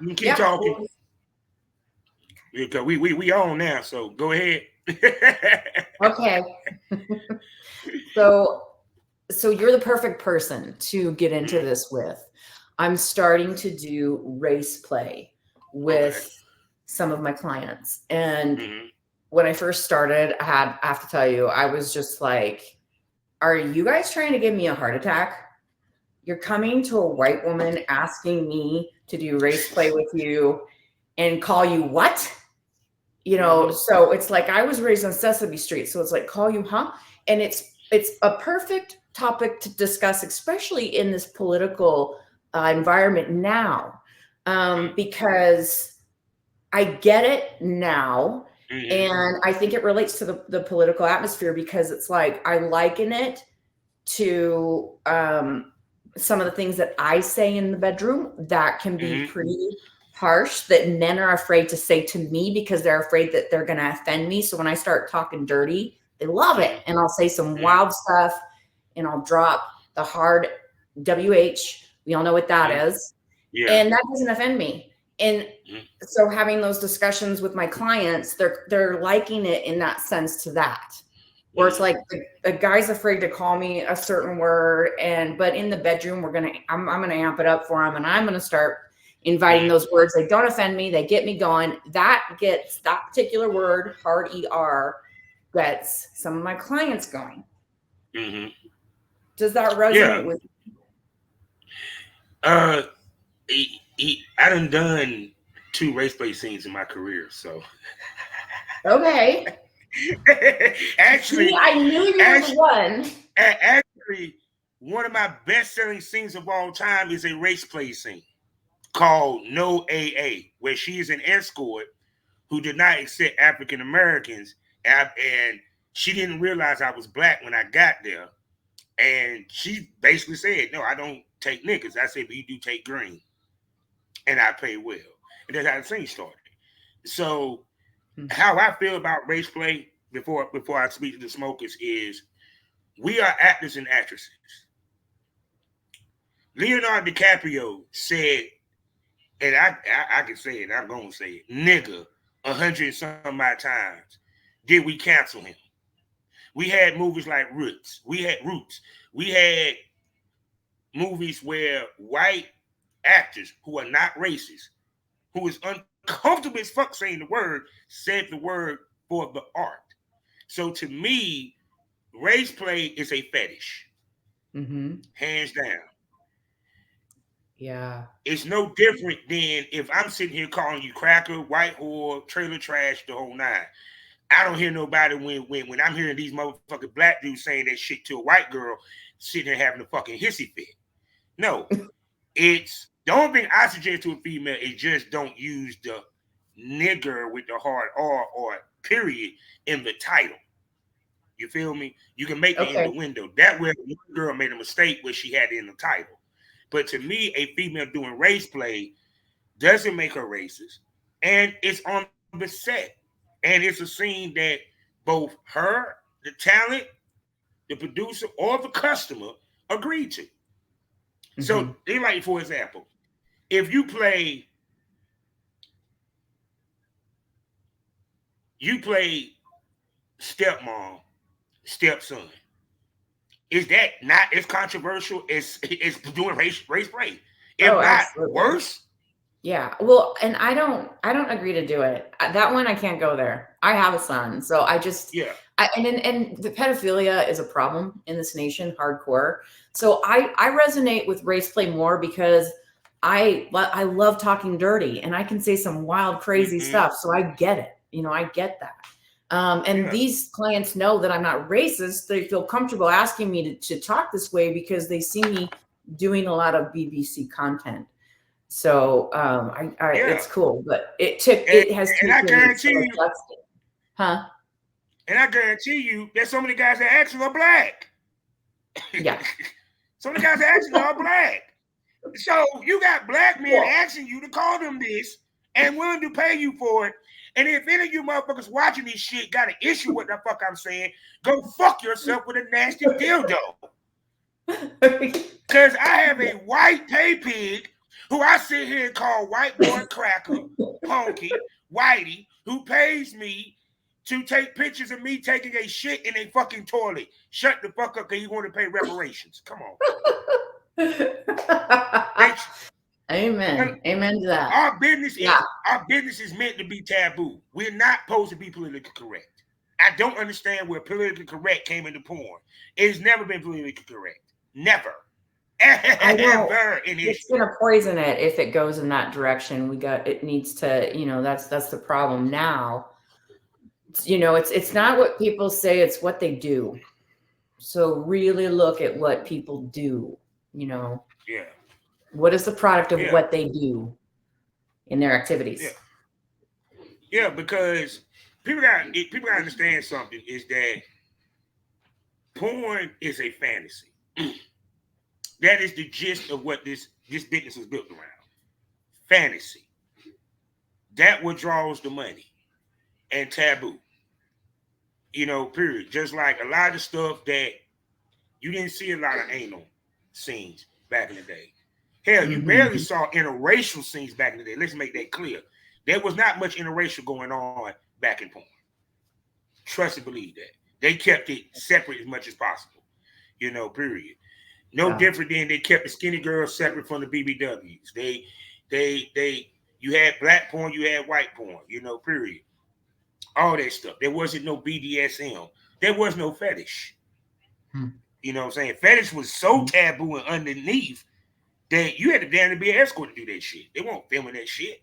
You can keep talking. Because we on now, so go ahead. Okay. So you're the perfect person to get into this with. I'm starting to do race play with some of my clients. And when I first started, I have to tell you, I was just like, are you guys trying to give me a heart attack? You're coming to a white woman asking me to do race play with you and call you what? You know, so it's like I was raised on Sesame Street. So it's like, call you, huh? And it's a perfect topic to discuss, especially in this political environment now, because I get it now. And I think it relates to the political atmosphere because it's like I liken it to some of the things that I say in the bedroom that can be pretty harsh, that men are afraid to say to me because they're afraid that they're going to offend me. So when I start talking dirty, they love it. And I'll say some wild stuff and I'll drop the hard WH. We all know what that is. Yeah. And that doesn't offend me. And so having those discussions with my clients, they're liking it in that sense to that. Where it's like the guy's afraid to call me a certain word, but in the bedroom I'm gonna amp it up for him, and I'm gonna start inviting those words. They don't offend me, they get me going. That particular word, hard ER, gets some of my clients going. Does that resonate with you? I done 2 race play scenes in my career, so okay. Actually, see, I knew you were the one. Actually, one of my best-selling scenes of all time is a race play scene called No AA, where she is an escort who did not accept African Americans, and she didn't realize I was black when I got there, and she basically said, "No, I don't take niggas." I said, "But you do take green, and I pay well," and that's how the scene started. So. How I feel about race play before I speak to the smokers is we are actors and actresses. Leonardo DiCaprio said, and I can say it, I'm going to say it, nigga, 100 and some odd times. Did we cancel him? We had movies like Roots. We had movies where white actors who are not racist, who is uncomfortable as fuck saying the word, said the word for the art. So to me, race play is a fetish. Hands down. Yeah. It's no different than if I'm sitting here calling you cracker, white whore, trailer trash, the whole nine. I don't hear nobody when I'm hearing these motherfucking black dudes saying that shit to a white girl sitting there having a fucking hissy fit. No. It's the only thing I suggest to a female is just don't use the nigger with the hard R or period in the title. You feel me? You can make it in the window. That way, one girl made a mistake where she had it in the title. But to me, a female doing race play doesn't make her racist. And it's on the set. And it's a scene that both her, the talent, the producer, or the customer agreed to. So, like, for example, if you play stepmom, stepson, is that not as controversial as doing race play? If not absolutely. Worse? Yeah. Well, and I don't agree to do it. That one I can't go there. I have a son, so I just and the pedophilia is a problem in this nation, hardcore. So I resonate with race play more because I love talking dirty and I can say some wild, crazy stuff. So I get it. I get that. And these clients know that I'm not racist. They feel comfortable asking me to talk this way because they see me doing a lot of BBC content. So it's cool, but it has and I guarantee you, huh? And I guarantee you, there's so many guys that actually are black. Yeah, so many guys that actually are black. So you got black men asking you to call them this and willing to pay you for it. And if any of you motherfuckers watching this shit got an issue with the fuck I'm saying, go fuck yourself with a nasty dildo. Because I have a white pay pig who I sit here and call white boy cracker, honky, whitey, who pays me to take pictures of me taking a shit in a fucking toilet. Shut the fuck up, because you want to pay reparations. Come on. Amen. Amen to that. Our business is meant to be taboo. We're not supposed to be politically correct. I don't understand where politically correct came into porn. It's never been politically correct. Never. Ever in history. It's gonna poison it if it goes in that direction. It needs to, that's the problem now. It's not what people say, it's what they do. So really look at what people do, Yeah. What is the product of what they do in their activities? Yeah, because people gotta understand something, is that porn is a fantasy. That is the gist of what this business was built around. Fantasy. That what draws the money. And taboo. Period. Just like a lot of stuff that you didn't see a lot of anal scenes back in the day. Hell, you barely saw interracial scenes back in the day. Let's make that clear. There was not much interracial going on back in porn. Trust and believe that. They kept it separate as much as possible. Period. No different than they kept the skinny girls separate from the BBWs. You had black porn, you had white porn, period. All that stuff. There wasn't no BDSM. There was no fetish. You know what I'm saying? Fetish was so taboo and underneath that you had to damn to be an escort to do that shit. They weren't filming that shit.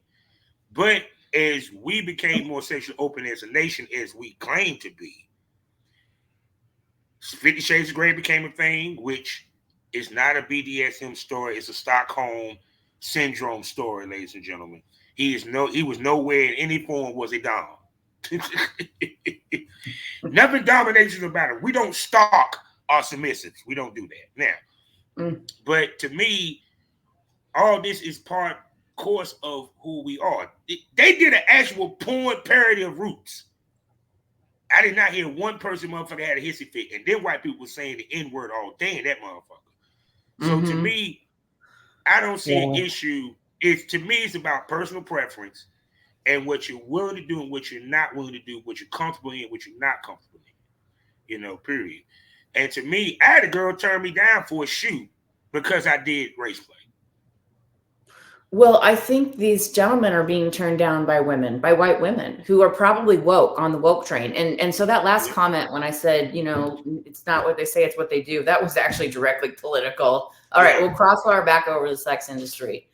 But as we became more sexually open as a nation, as we claim to be, 50 Shades of Grey became a thing, which is not a BDSM story. It's a Stockholm Syndrome story, ladies and gentlemen. He was nowhere in any form was a dom. Nothing domination about it. We don't stalk our submissives. We don't do that. Now, but to me, all this is course of who we are. They did an actual porn parody of Roots. I did not hear one person motherfucker had a hissy fit, and then white people were saying the N-word all day in that motherfucker. So to me, I don't see an issue. To me, it's about personal preference and what you're willing to do and what you're not willing to do, what you're comfortable in, what you're not comfortable in. Period. And to me, I had a girl turn me down for a shoot because I did race play. Well, I think these gentlemen are being turned down by white women who are probably woke on the woke train. And so that last comment when I said, it's not what they say, it's what they do, that was actually directly political. All right, we'll crossfire back over to the sex industry.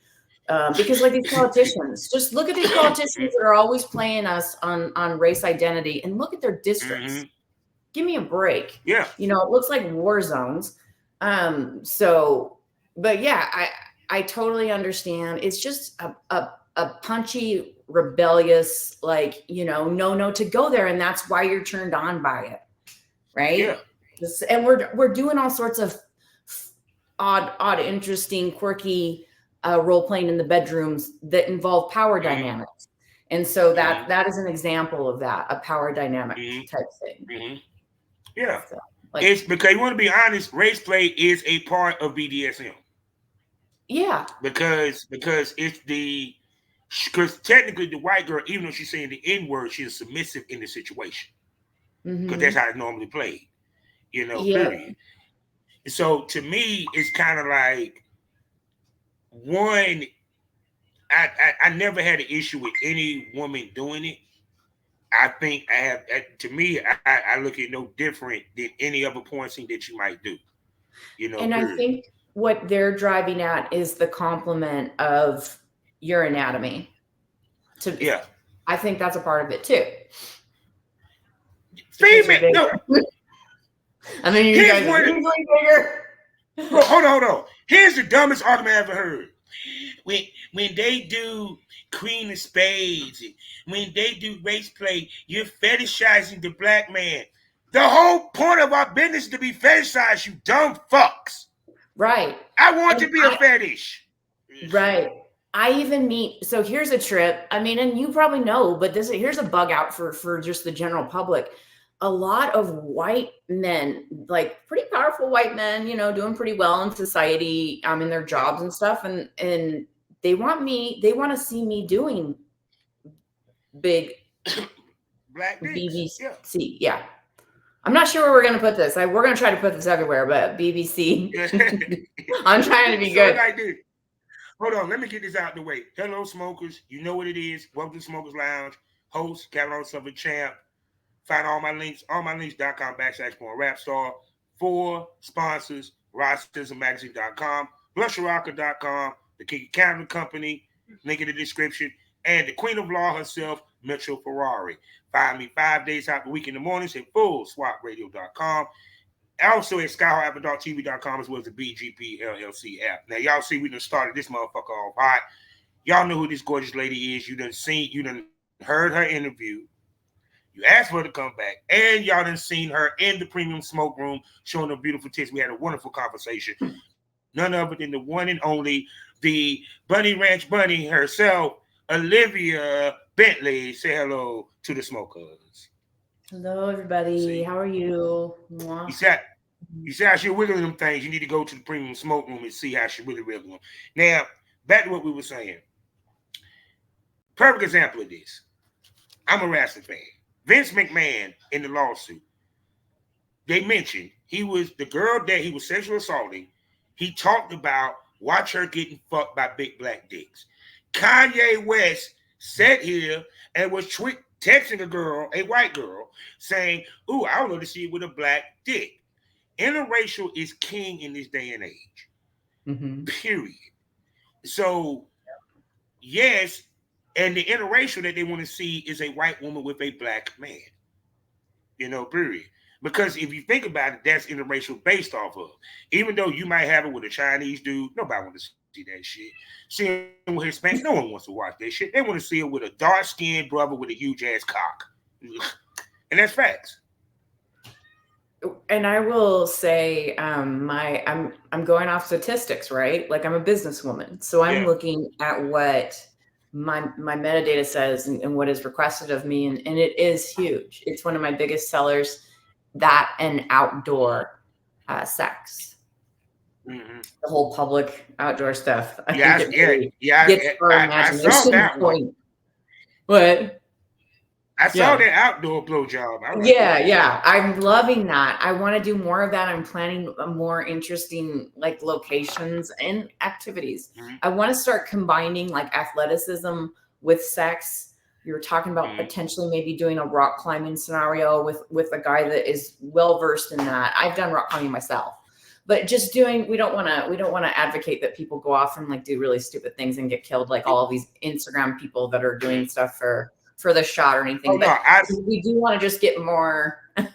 Because like these politicians, just look at these politicians that are always playing us on race identity and look at their districts. Give me a break. Yeah. It looks like war zones. But yeah, I totally understand. It's just a punchy, rebellious, no to go there. And that's why you're turned on by it. Right. Yeah. And we're doing all sorts of odd, interesting, quirky role playing in the bedrooms that involve power dynamics. And so that is an example of that, a power dynamic type thing. Yeah. So, it's because you want to be honest, race play is a part of BDSM. Yeah. Because it's because technically the white girl, even though she's saying the N-word, she's submissive in the situation. Because that's how it's normally played. Period. So to me, it's kind of like one, I never had an issue with any woman doing it. I think I have, to me, I look at no different than any other porn scene that you might do. And I think what they're driving at is the compliment of your anatomy. I think that's a part of it too. Female, no. I mean, you guys are usually bigger. Bro, hold on. Here's the dumbest argument I ever heard. When they do Queen of Spades, when they do race play, you're fetishizing the black man. The whole point of our business is to be fetishized, you dumb fucks. Right. I want to be a fetish. Right. I even meet, so here's a trip. I mean, and you probably know, but here's a bug out for just the general public. A lot of white men, like pretty powerful white men, doing pretty well in society, in their jobs and stuff. And they want to see me doing big Black dicks. BBC. Yeah. I'm not sure where we're going to put this. We're going to try to put this everywhere, but BBC. I'm trying to be good. Like this. Hold on, let me get this out the way. Hello, smokers. You know what it is. Welcome to Smokers Lounge. Host, Kevin Summer Champ. Find all my links, allmylinks.com/rapstar. 4 sponsors, RossismMagazine.com, BlushRocker.com, the King of Canada Company, link in the description, and the Queen of Law herself, Metro Ferrari. Find me 5 days out the week in the mornings at FullSwapRadio.com. Also at SkyHighAppleTV.com as well as the BGP LLC app. Now, y'all see we done started this motherfucker off hot. Y'all know who this gorgeous lady is. You done heard her interview. You asked for her to come back. And y'all done seen her in the premium smoke room showing her beautiful tits. We had a wonderful conversation. None other than the one and only, the Bunny Ranch Bunny herself, Olivia Bentley. Say hello to the smokers. Hello, everybody. See? How are you? You see how she wiggling them things. You need to go to the premium smoke room and see how she really wiggle them. Now, back to what we were saying. Perfect example of this. I'm a wrestling fan. Vince McMahon in the lawsuit. They mentioned he was the girl that he was sexually assaulting. He talked about watch her getting fucked by big black dicks. Kanye West sat here and was texting a girl, a white girl, saying, "Ooh, I would love to see it with a black dick." Interracial is king in this day and age. Mm-hmm. Period. So, yes, and the interracial that they want to see is a white woman with a black man. Period. Because if you think about it, that's interracial based off of. Even though you might have it with a Chinese dude, nobody wants to see that shit. Seeing with Hispanic, no one wants to watch that shit. They want to see it with a dark-skinned brother with a huge-ass cock. And that's facts. And I will say, I'm going off statistics, right? Like I'm a businesswoman, so I'm looking at what my metadata says and what is requested of me, and it is huge. It's one of my biggest sellers. That and outdoor sex, the whole public outdoor stuff. I think it gets our imagination. I saw that one. What? I saw that outdoor blowjob. Yeah. I'm loving that. I want to do more of that. I'm planning more interesting locations and activities. Mm-hmm. I want to start combining athleticism with sex. You were talking about potentially maybe doing a rock climbing scenario with a guy that is well versed in that. I've done rock climbing myself, but just we don't want to advocate that people go off and do really stupid things and get killed like all of these Instagram people that are doing stuff for the shot or anything. We do want to just get more. I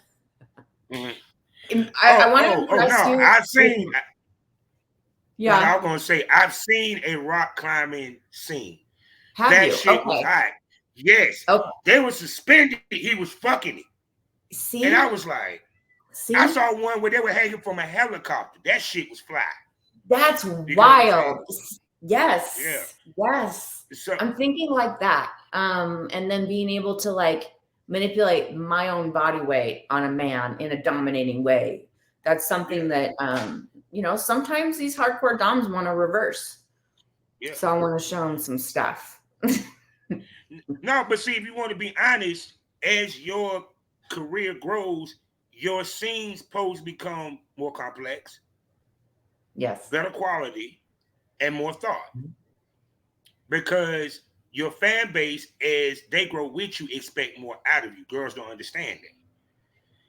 want to impress you. I've seen. Yeah, I was gonna say I've seen a rock climbing scene. That shit was hot. Yes. Okay. They were suspended. He was fucking it. See? And I was like, I saw one where they were hanging from a helicopter. That shit was fly. That's wild. Yes. Yeah. Yes. So, I'm thinking like that. And then being able to manipulate my own body weight on a man in a dominating way. That's something that, sometimes these hardcore doms want to reverse. Yeah. So I want to show them some stuff. No, but see, if you want to be honest, as your career grows, your scenes supposed to become more complex. Yes. Better quality and more thought. Mm-hmm. Because your fan base, as they grow with you, expect more out of you. Girls don't understand that.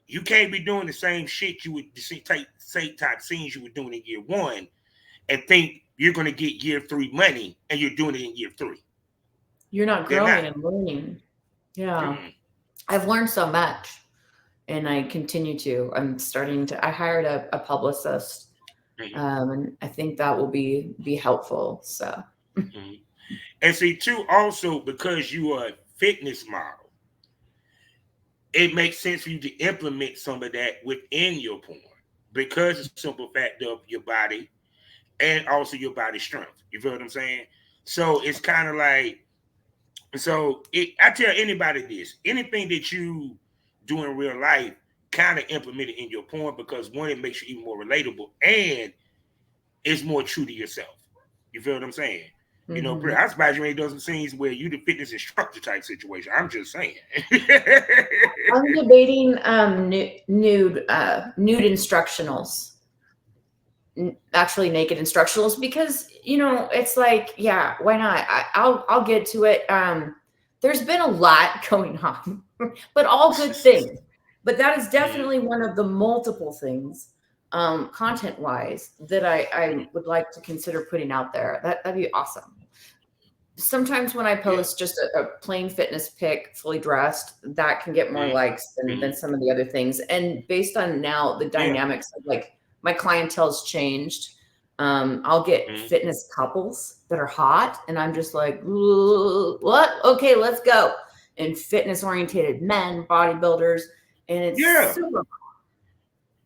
You can't be doing the same shit you would say type scenes you were doing in year 1 and think you're going to get year 3 money and you're doing it in year 3. You're not growing and learning. Yeah. Mm-hmm. I've learned so much and I continue to. I hired a publicist and I think that will be helpful. So. Mm-hmm. And see, too, also because you are a fitness model, it makes sense for you to implement some of that within your porn because of the simple fact of your body and also your body strength. You feel what I'm saying? So it's kind of like, I tell anybody this, anything that you do in real life, kind of implement it in your porn because one, it makes you even more relatable and it's more true to yourself. You feel what I'm saying? You know, Mm-hmm. I'm surprised you ain't done some scenes where you the fitness instructor type situation. I'm just saying. I'm debating nude instructionals, actually naked instructionals, because it's like, yeah, why not? I'll get to it. There's been a lot going on, but all good things. But that is definitely one of the multiple things, content wise, that I would like to consider putting out there. That'd be awesome. Sometimes when I post just a plain fitness pic, fully dressed, that can get more likes than some of the other things. And based on now the dynamics of like my clientele's changed, I'll get fitness couples that are hot, and I'm just like, what? Okay, let's go. And fitness oriented men, bodybuilders, and it's super.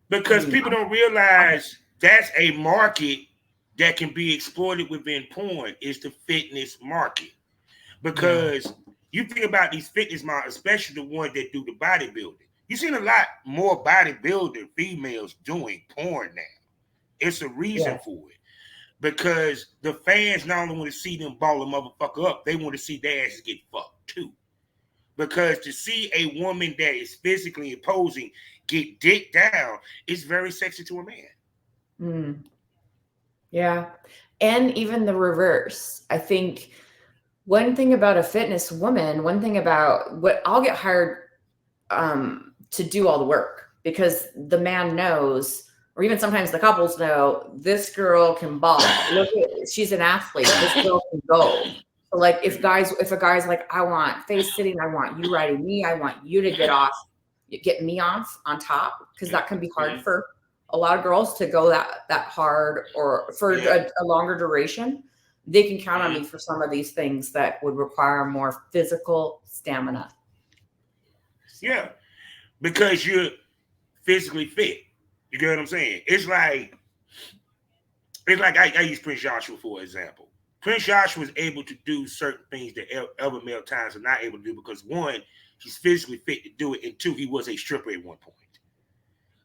Because people don't realize that's a market that can be exploited within porn, is the fitness market. Because you think about these fitness models, especially the ones that do the bodybuilding. You've seen a lot more bodybuilder females doing porn now. It's a reason for it. Because the fans not only want to see them ball a motherfucker up, they want to see their asses get fucked too. Because to see a woman that is physically imposing get dick down is very sexy to a man. Yeah. And even the reverse. I think one thing about a fitness woman, one thing about what I'll get hired to do all the work, because the man knows, or even sometimes the couples know, this girl can ball. Look, she's an athlete. This girl can go. So like if a guy's like, I want face sitting, I want you riding me, I want you to get me off on top, because that can be hard for a lot of girls to go that hard, or for a longer duration. They can count on me for some of these things that would require more physical stamina. Yeah, because you're physically fit. You get what I'm saying? It's like I use Prince Joshua for example. Prince Joshua was able to do certain things that other male times are not able to do because one, he's physically fit to do it, and two, he was a stripper at one point.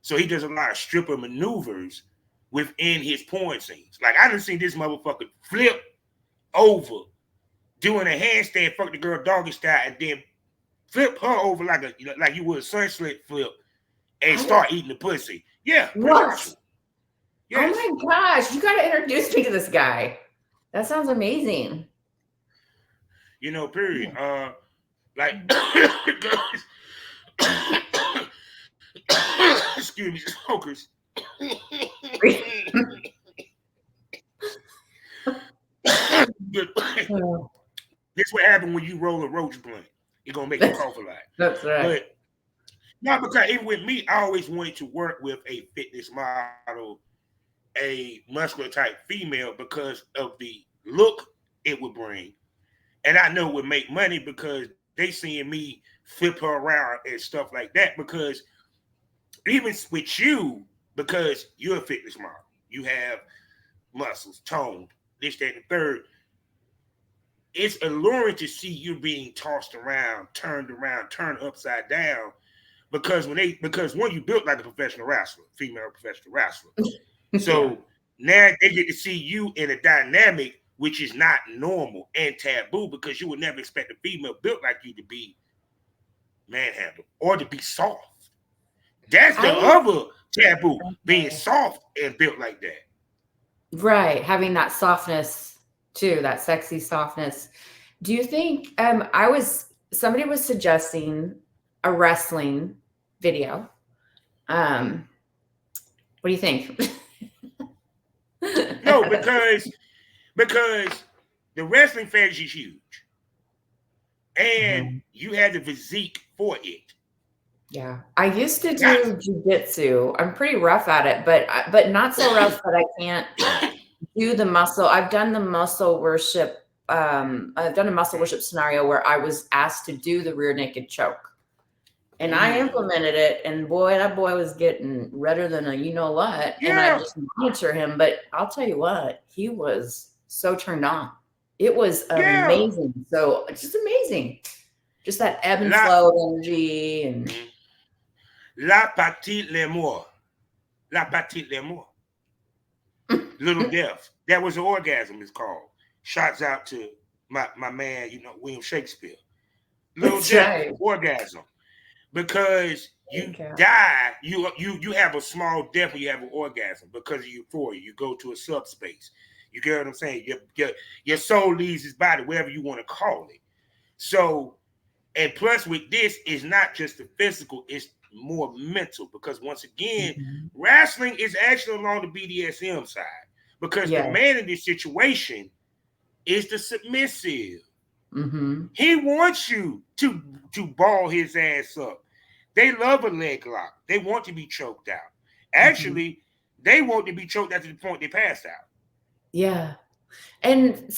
So he does a lot of stripper maneuvers within his porn scenes. Like I done seen this motherfucker flip over doing a handstand, fuck the girl doggy style, and then flip her over like you would a sunset flip and start eating the pussy. Yeah, what? Yes. Oh my gosh, you gotta introduce me to this guy. That sounds amazing. Period. Like excuse me, smokers. This what happened when you roll a roach blunt. It's gonna make you cough a lot. That's right. But not because even with me, I always wanted to work with a fitness model, a muscular type female, because of the look it would bring. And I know it would make money because they seeing me flip her around and stuff like that. Because even with you, because you're a fitness model, you have muscles, toned, this, that, and the third. It's alluring to see you being tossed around, turned upside down, because one, you built like a professional wrestler, female professional wrestler. So now they get to see you in a dynamic which is not normal and taboo, because you would never expect a female built like you to be manhandled or to be soft. That's the other taboo, being soft and built like that. Right, having that softness too, that sexy softness. Do you think somebody was suggesting a wrestling video? What do you think? No, because the wrestling fantasy is huge, and you had the physique for it. Yeah, I used to do jiu-jitsu. I'm pretty rough at it, but not so rough that I can't do the muscle. I've done the muscle worship. I've done a muscle worship scenario where I was asked to do the rear naked choke. And I implemented it, and boy, that boy was getting redder than a you know what. And I just monitor him. But I'll tell you what, he was so turned on. It was amazing. So just amazing. Just that ebb and flow of energy. And La petite l'amour. La petite l'amour. Little death. That was an orgasm, it's called. Shouts out to my man, William Shakespeare. Little That's death, right. orgasm. Because you Okay. die, you have a small death when you have an orgasm because of euphoria. You go to a subspace. You get what I'm saying? Your soul leaves his body, whatever you want to call it. So, and plus with this, it's not just the physical, it's more mental. Because once again, wrestling is actually along the BDSM side. Because the man in this situation is the submissive. He wants you to ball his ass up. They love a leg lock. They want to be choked out. Actually, they want to be choked out to the point they pass out. Yeah. And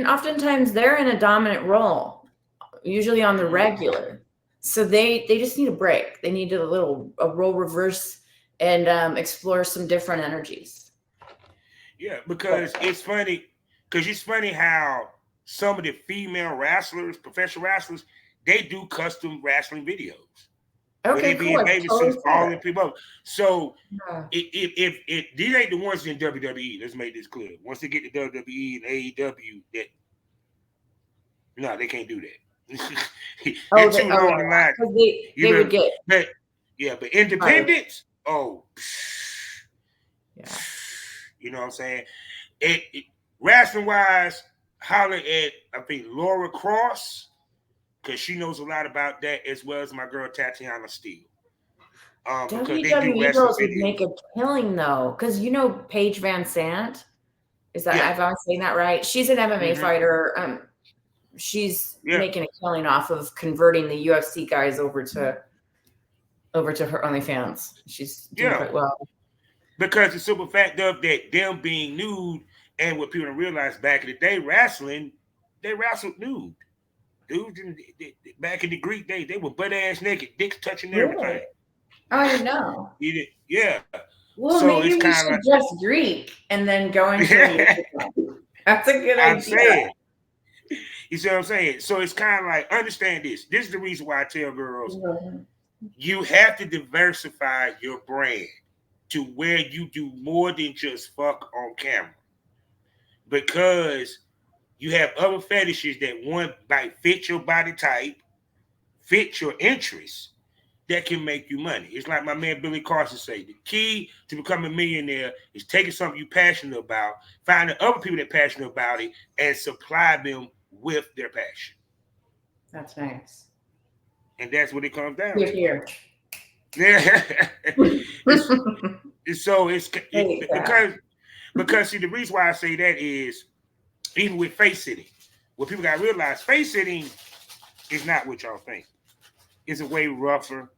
oftentimes they're in a dominant role, usually on the regular. So they just need a break. They need a role reverse and explore some different energies. Yeah, because it's funny how some of the female wrestlers, professional wrestlers, they do custom wrestling videos. Okay, cool. Babysitting, falling people up. So if these ain't the ones in WWE, let's make this clear. Once they get to WWE and AEW, they can't do that. They're too long the line. They would get, but independence. Yeah. You know what I'm saying? Wrestling wise, holler at I think Laura Cross, because she knows a lot about that, as well as my girl Tatiana Steele. WWE girls would make a killing though, because Paige Van Sant. Is that I'm saying that right? She's an MMA fighter. She's making a killing off of converting the UFC guys over to her OnlyFans. She's doing quite well. Because the simple fact of that them being nude, and what people don't realize back in the day, wrestling, they wrestled nude. Dudes back in the Greek days, they were butt ass naked, dicks touching everything. I know. Yeah. Well, so maybe we should just Greek and then go into That's a good idea. Saying. You see what I'm saying? So it's kind of like, understand this. This is the reason why I tell girls, you have to diversify your brand to where you do more than just fuck on camera. Because you have other fetishes that might fit your body type, fit your interests, that can make you money. It's like my man Billy Carson say, the key to becoming a millionaire is taking something you're passionate about, finding other people that are passionate about it, and supply them with their passion. That's nice. And that's what it comes down to. Here. Yeah. So it's because see, the reason why I say that is, even with face sitting, what people got to realize, face sitting is not what y'all think. It's a way rougher,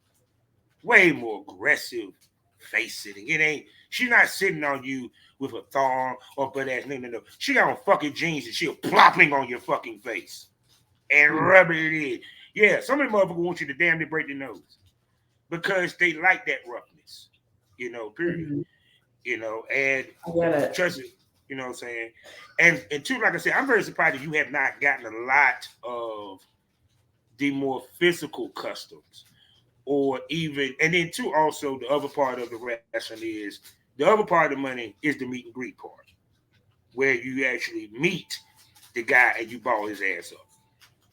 way more aggressive face sitting. It ain't. She's not sitting on you with a thong or butt ass. No. She got on fucking jeans and she'll plopping on your fucking face and rubbing it in. Yeah, some of the motherfuckers want you to damn near break their nose because they like that roughness. Period. And trust it. You know what I'm saying? And two, like I said, I'm very surprised that you have not gotten a lot of the more physical customs, or even, and then two, also the other part of the wrestling is, the other part of the money is the meet and greet part, where you actually meet the guy and you ball his ass up.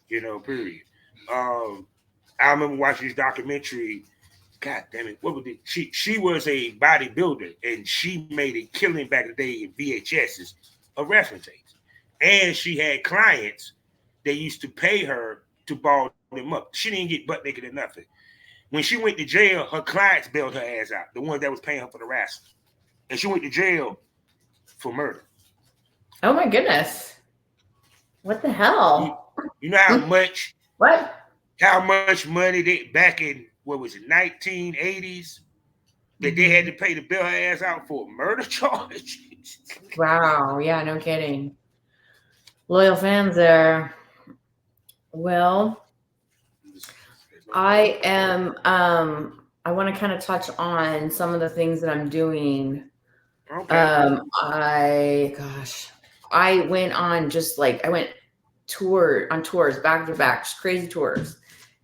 Period. I remember watching this documentary. God damn it! What was it? She was a bodybuilder and she made a killing back in the day in VHSs of wrestling tapes, and she had clients that used to pay her to ball them up. She didn't get butt naked or nothing. When she went to jail, her clients bailed her ass out, the ones that was paying her for the wrestling, and she went to jail for murder. Oh my goodness! What the hell? You know how much? What? How much money they back in, what was it, 1980s, that they had to pay to bail her ass out for a murder charge? Wow. Yeah, no kidding. Loyal fans there. Well, I am, I want to kind of touch on some of the things that I'm doing. Okay. I went on tours back to back, just crazy tours,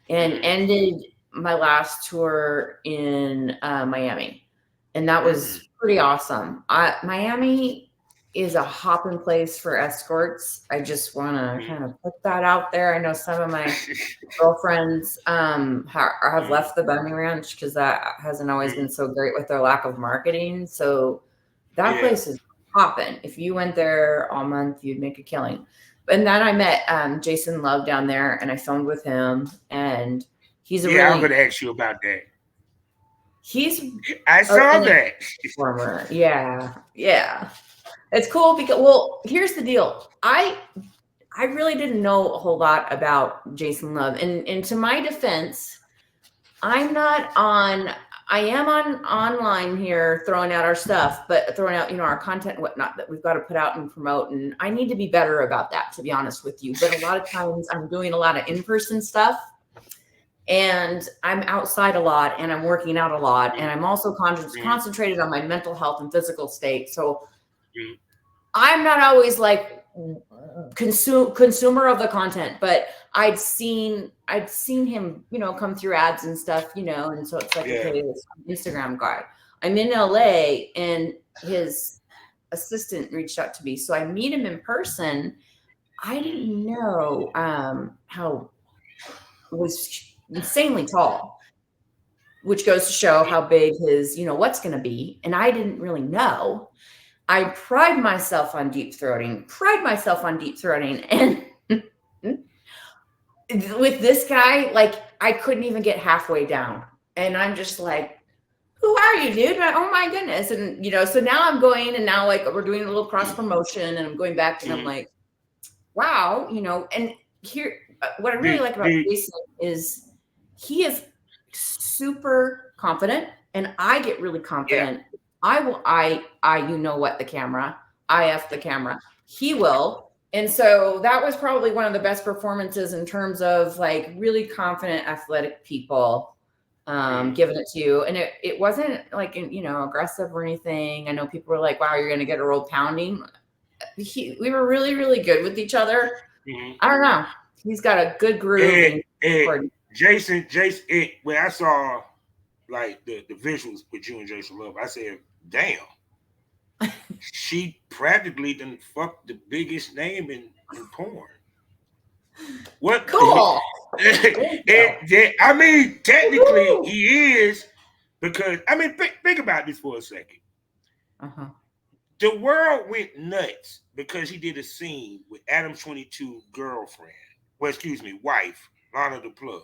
and ended my last tour in Miami, and that was pretty awesome. Miami is a hopping place for escorts. I just want to kind of put that out there. I know some of my girlfriends have left the Bunny Ranch because that hasn't always been so great with their lack of marketing. So that place is hopping. If you went there all month, you'd make a killing. And then I met Jason Luv down there, and I filmed with him, and he's a I'm going to ask you about that. I saw that performer. Yeah. It's cool because, well, here's the deal. I really didn't know a whole lot about Jason Luv, and to my defense, I am on online here throwing out our stuff, but throwing out, our content and whatnot that we've got to put out and promote. And I need to be better about that, to be honest with you. But a lot of times I'm doing a lot of in-person stuff, and I'm outside a lot, and I'm working out a lot, and I'm also concentrated on my mental health and physical state. So I'm not always like consumer of the content, but I'd seen him, come through ads and stuff, and so it's like, okay, this Instagram guy. I'm in LA, and his assistant reached out to me, so I meet him in person. I didn't know how was insanely tall, which goes to show how big his, what's going to be, and I didn't really know. I pride myself on deep throating, and with this guy, like, I couldn't even get halfway down, and I'm just like, who are you, dude? Oh my goodness. And so now I'm going, and now, like, we're doing a little cross promotion, and I'm going back, and I'm like, wow, and here, what I really like about Jason is he is super confident, and I get really confident. I the camera, the camera, he will. And so that was probably one of the best performances in terms of, like, really confident, athletic people giving it to you. And it wasn't like, aggressive or anything. I know people were like, wow, you're going to get a roll pounding. We were really, really good with each other. I don't know. He's got a good groove. Jason, when I saw, like, the visuals with you and Jason Luv, I said, damn, she practically done fucked the biggest name in porn. What? Cool. I mean, technically he is, because, I mean, think about this for a second. The world went nuts because he did a scene with Adam 22 girlfriend. Well, excuse me, wife, Lana the Plug.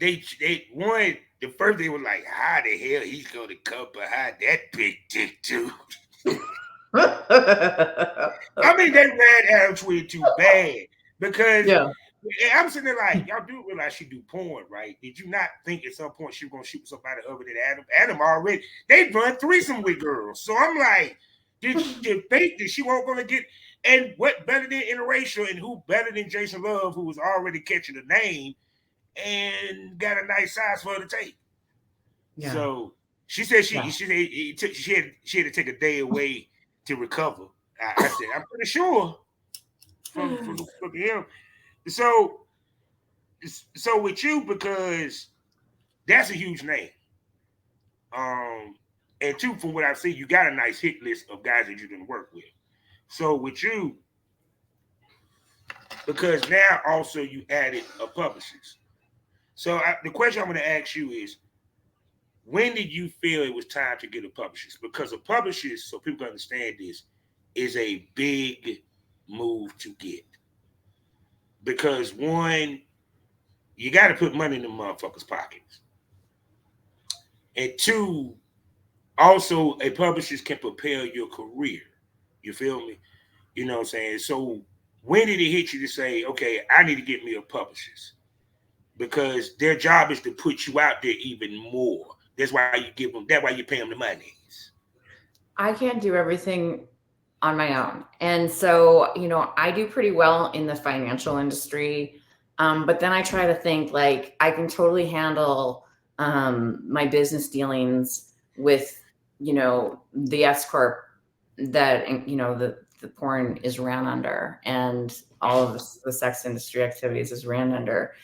The first they were like, how the hell he's gonna come behind that big dick dude? I mean, they ran Adam 22 bad because I'm sitting there like, y'all do realize she do porn, right? Did you not think at some point she was gonna shoot somebody other than Adam? Adam already, they run threesome with girls. So I'm like, did you think that she wasn't gonna get? And what better than interracial, and who better than Jason Luv, who was already catching the name and got a nice size for her to take? So she said she had to take a day away to recover. I said, I'm pretty sure from him. So with you, because that's a huge name. And two, from what I've seen, you got a nice hit list of guys that you can work with. So with you, because now also you added a publicist. So the question I'm going to ask you is, when did you feel it was time to get a publicist? Because a publicist, so people understand this, is a big move to get. Because one, you got to put money in the motherfuckers' pockets. And two, also a publicist can propel your career. You feel me? You know what I'm saying? So when did it hit you to say, okay, I need to get me a publicist? Because their job is to put you out there even more. That's why you give them, that's why you pay them the money. I can't do everything on my own. And so, I do pretty well in the financial industry. But then I try to think, like, I can totally handle my business dealings with, the S Corp that, the porn is ran under, and all of the sex industry activities is ran under.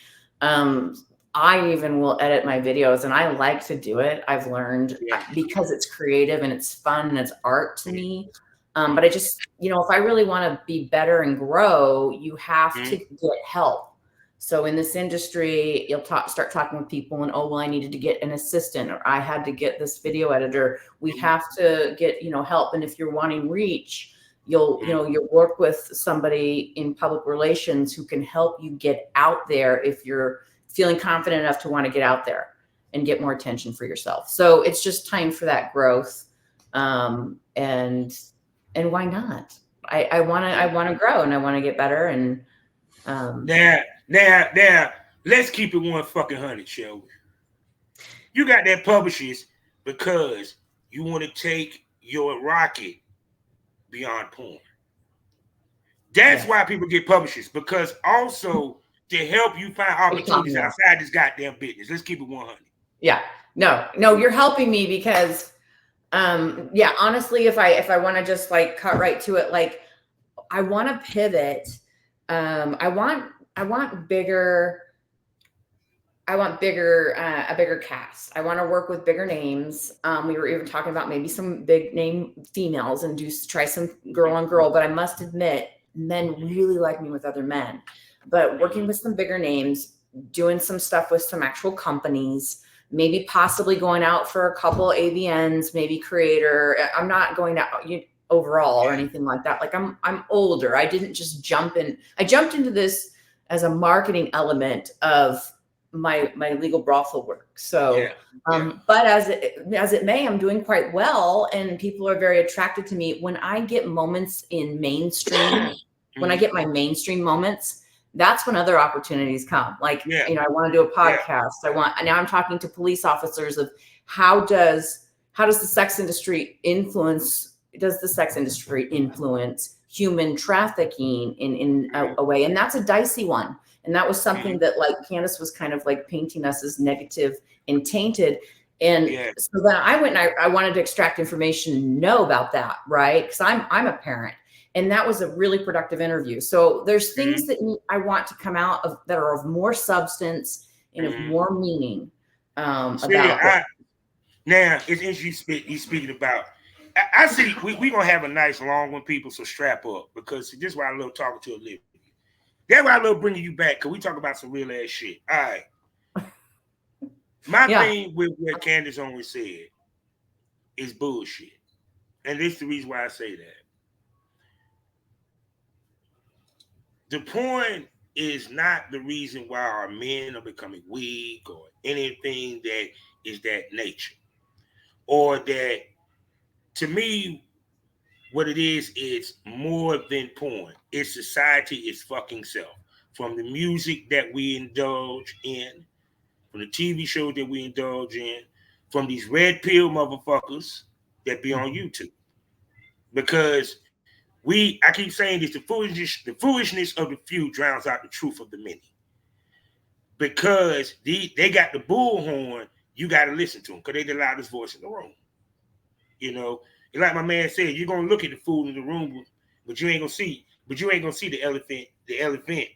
I even will edit my videos, and I like to do it. I've learned Yeah. because it's creative and it's fun and it's art to me. But I just, if I really want to be better and grow, you have to get help. So in this industry, you'll start talking with people and, oh, well, I needed to get an assistant, or I had to get this video editor. We have to get, help. And if you're wanting reach, you'll work with somebody in public relations who can help you get out there if you're feeling confident enough to want to get out there and get more attention for yourself. So it's just time for that growth. And why not? I want to grow, and I want to get better. And now, let's keep it 100, shall we? You got that publishers because you want to take your rocket beyond porn. That's why people get publishers, because also to help you find opportunities outside this goddamn business. Let's keep it 100. Yeah. No, you're helping me because honestly, if I want to just like cut right to it, like I want to pivot. I want bigger, a bigger cast. I want to work with bigger names. We were even talking about maybe some big name females and try some girl on girl, but I must admit, men really like me with other men. But working with some bigger names, doing some stuff with some actual companies, maybe possibly going out for a couple AVNs, maybe creator. I'm not going out overall or anything like that. Like I'm older. I didn't just jump in. I jumped into this as a marketing element of my legal brothel work. So, but as it may, I'm doing quite well, and people are very attracted to me. When I get moments in mainstream, when I get my mainstream moments, that's when other opportunities come. Like, I want to do a podcast. Now I'm talking to police officers of how does the sex industry influence human trafficking in a way? And that's a dicey one. And that was something that like Candace was kind of like painting us as negative and tainted. And so then I went and I wanted to extract information and know about that, right? Because I'm a parent. And that was a really productive interview. So there's things that I want to come out of that are of more substance and of more meaning about it. Now, it's interesting you speaking about. I see we're going to have a nice long one, people, so strap up. Because this is why I love talking to Olivia. That's why I love bringing you back, because we talk about some real ass shit. All right. My thing with what Candace always said is bullshit. And this is the reason why I say that. The point is not the reason why our men are becoming weak or anything that is that nature. Or that, to me, what it is, it's more than porn. It's society, it's fucking self. From the music that we indulge in, from the TV shows that we indulge in, from these red pill motherfuckers that be on YouTube. Because I keep saying this, the foolishness of the few drowns out the truth of the many. Because they got the bullhorn, you got to listen to them, because they the loudest voice in the room. Like my man said, you're gonna look at the fool in the room, but you ain't gonna see the elephant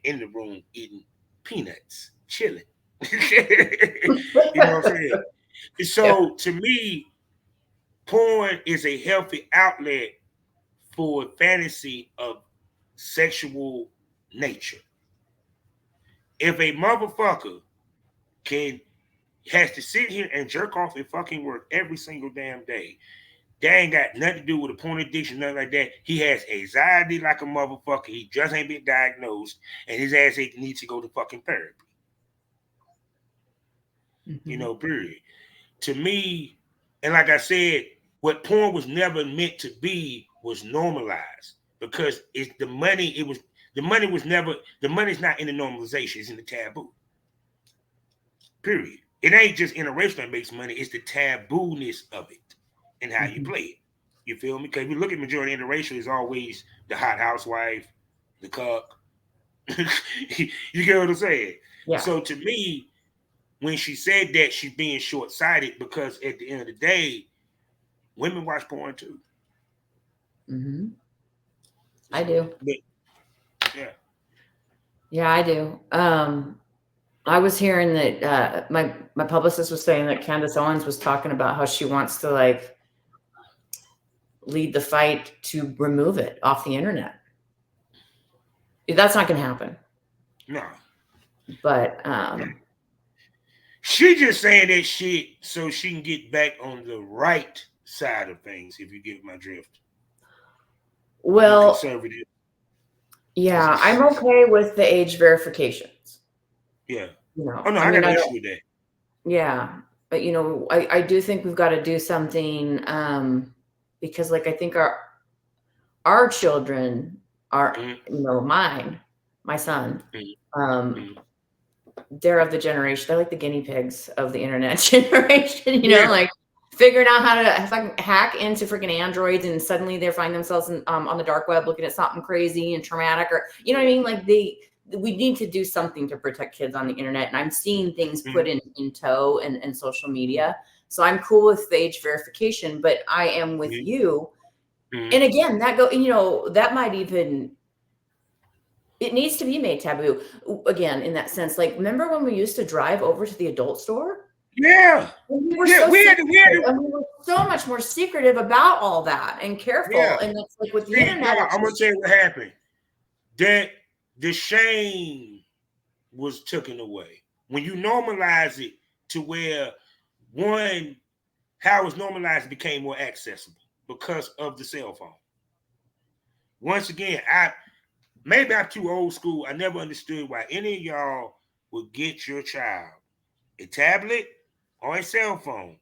in the room eating peanuts, chilling. You know what I'm saying? So to me, porn is a healthy outlet for fantasy of sexual nature. If a motherfucker has to sit here and jerk off and fucking work every single damn day, that ain't got nothing to do with a porn addiction, nothing like that. He has anxiety like a motherfucker. He just ain't been diagnosed, and his ass needs to go to fucking therapy. Period. To me, and like I said, what porn was never meant to be was normalized, because the money's not in the normalization, it's in the taboo. Period. It ain't just interracial that makes money, it's the taboo-ness of it and how you play it. You feel me? Because if you look at majority interracial, it's always the hot housewife, the cuck. You get what I'm saying? Yeah. So to me, when she said that, she's being short-sighted, because at the end of the day, women watch porn too. I do. Yeah. Yeah, I do. I was hearing that my publicist was saying that Candace Owens was talking about how she wants to like lead the fight to remove it off the internet. That's not going to happen. No. But she just saying that shit so she can get back on the right side of things, if you get my drift. Well, conservative. Yeah, I'm okay with the age verifications. Yeah. You know, Oh no, I got no issue with that. Yeah, but you know, I do think we've got to do something because, like, I think our children are, you know, my son, they're of the generation. They're like the guinea pigs of the internet generation. You know, like figuring out how to hack into freaking androids, and suddenly they find themselves on the dark web looking at something crazy and traumatic, or you know what I mean? Like we need to do something to protect kids on the internet, and I'm seeing things put in tow and social media. So I'm cool with the age verification, but I am with you. And again, that might even. It needs to be made taboo again in that sense. Like, remember when we used to drive over to the adult store? Yeah. We were so much more secretive about all that and careful. Yeah. And it's like with the internet. I'm gonna tell you what happened. That the shame was taken away when you normalize it to where how it was normalized became more accessible because of the cell phone. Once again, maybe I'm too old school. I never understood why any of y'all would get your child a tablet or a cell phone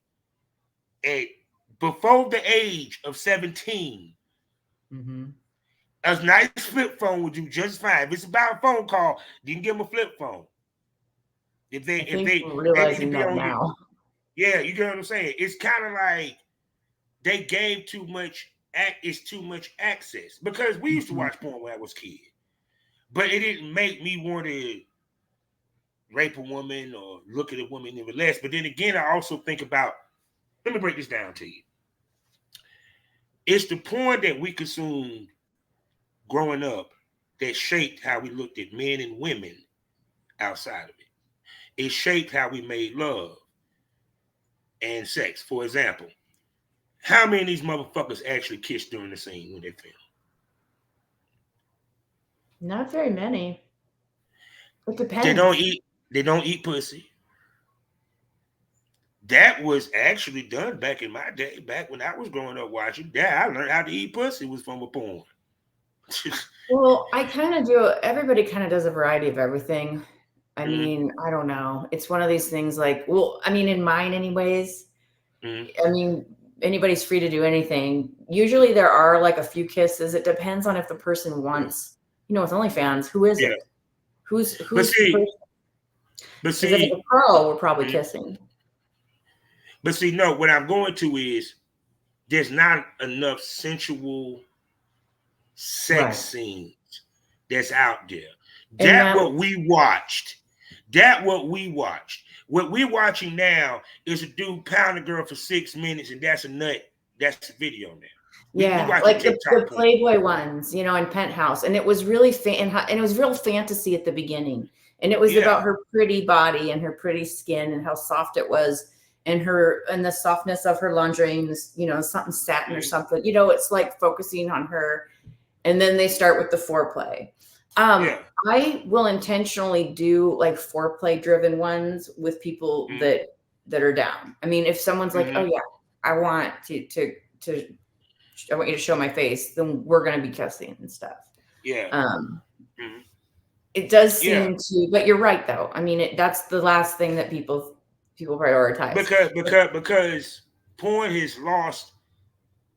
before the age of 17. A nice flip phone would do just fine. If it's about a phone call, you can give them a flip phone. If they realizing that now. Yeah, you get what I'm saying? It's kind of like they gave too much access, because we used to watch porn when I was a kid. But it didn't make me want to rape a woman or look at a woman even less. But then again, I also think about, let me break this down to you. It's the porn that we consumed growing up that shaped how we looked at men and women outside of it. It shaped how we made love and sex. For example, how many of these motherfuckers actually kissed during the scene when they filmed? Not very many. It depends. They don't eat pussy. That was actually done back in my day, back when I was growing up watching. Yeah, I learned how to eat pussy was from a porn. Well, I kind of do. Everybody kind of does a variety of everything. I mean, I don't know. It's one of these things like, well, I mean, in mine anyways, I mean, anybody's free to do anything. Usually there are like a few kisses. It depends on if the person wants, you know, with OnlyFans, who is it? Who's but see, if it's a pro, we're probably kissing. But see, no, what I'm going to is there's not enough sensual sex scenes that's out there. What we watched. What we're watching now is a dude pound a girl for 6 minutes, and that's a nut. That's a video now. Yeah, like the Playboy ones, you know, in Penthouse, and it was really and it was real fantasy at the beginning, and it was about her pretty body and her pretty skin and how soft it was, and the softness of her lingerie, and this, you know, something satin or something, you know, it's like focusing on her, and then they start with the foreplay. I will intentionally do like foreplay driven ones with people that are down. I mean, if someone's like, oh yeah, I want I want you to show my face, then we're going to be kissing and stuff. Yeah. It does seem to, but you're right though. I mean, that's the last thing that people prioritize. Because porn has lost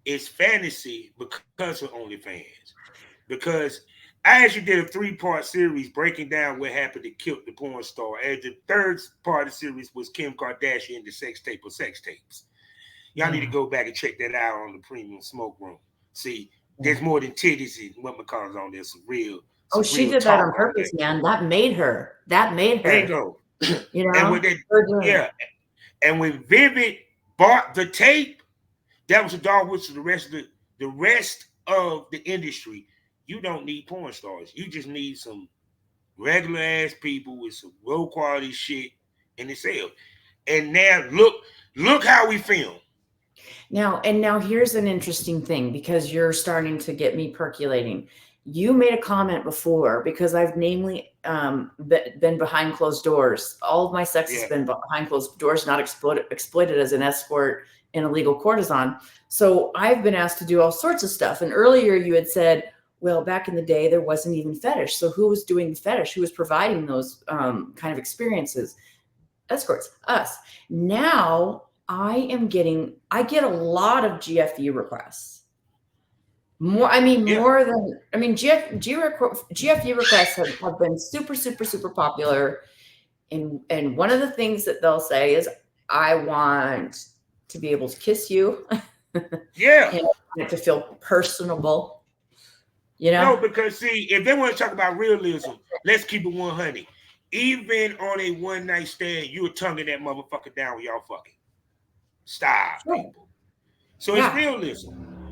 its fantasy because of OnlyFans. Because I actually did a 3-part series breaking down what happened to kill the porn star. And the third part of the series was Kim Kardashian, the sex tape of sex tapes. Y'all need to go back and check that out on the Premium Smoke Room. See, there's more than titties and what McCall's on there. Some real. She did that on purpose, man. That made her. There you go. You know. And when and when Vivid bought the tape, that was a dog whistle to the rest of the industry. You don't need porn stars. You just need some regular ass people with some low quality shit in the sales. And now look how we film. Now here's an interesting thing because you're starting to get me percolating. You made a comment before because I've namely been behind closed doors. All of my sex has Yeah, been behind closed doors, not exploited as an escort and a legal courtesan. So I've been asked to do all sorts of stuff. And earlier you had said, well, back in the day, there wasn't even fetish. So who was doing the fetish? Who was providing those kind of experiences? Escorts, us. Now I get a lot of GFE requests. yeah. More than, GFE requests have been super, super, super popular. And one of the things that they'll say is, I want to be able to kiss you and Yeah. I want it to feel personable, you No, know? because see, if they want to talk about realism, let's keep it 100. Even on a one night stand, you were tonguing that motherfucker down with y'all fucking. Stop, Sure. people. So it's Yeah. realism,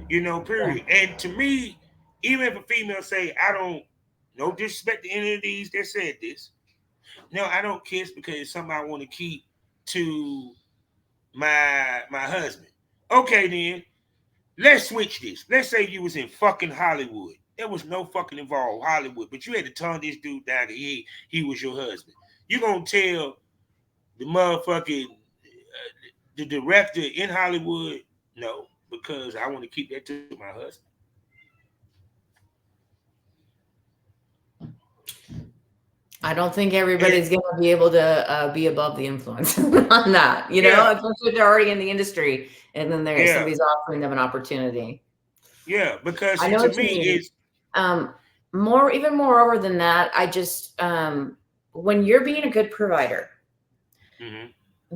Yeah. period. And to me, even if a female say, I don't, no disrespect to any of these that said this. No, I don't kiss because it's something I want to keep to my husband. Okay, then let's switch this. Let's say you was in fucking Hollywood. There was no fucking involved Hollywood, but you had to tongue this dude down. That he was your husband. You gonna tell the motherfucking the director in Hollywood no because I want to keep that to my husband. I don't think And everybody's going to be able to be above the influence on that, yeah, especially if they're already in the industry and then yeah, somebody's offering them an opportunity. yeah. Because I see, know to what you me, mean. it's Even moreover than that, I just, when you're being a good provider, mm-hmm,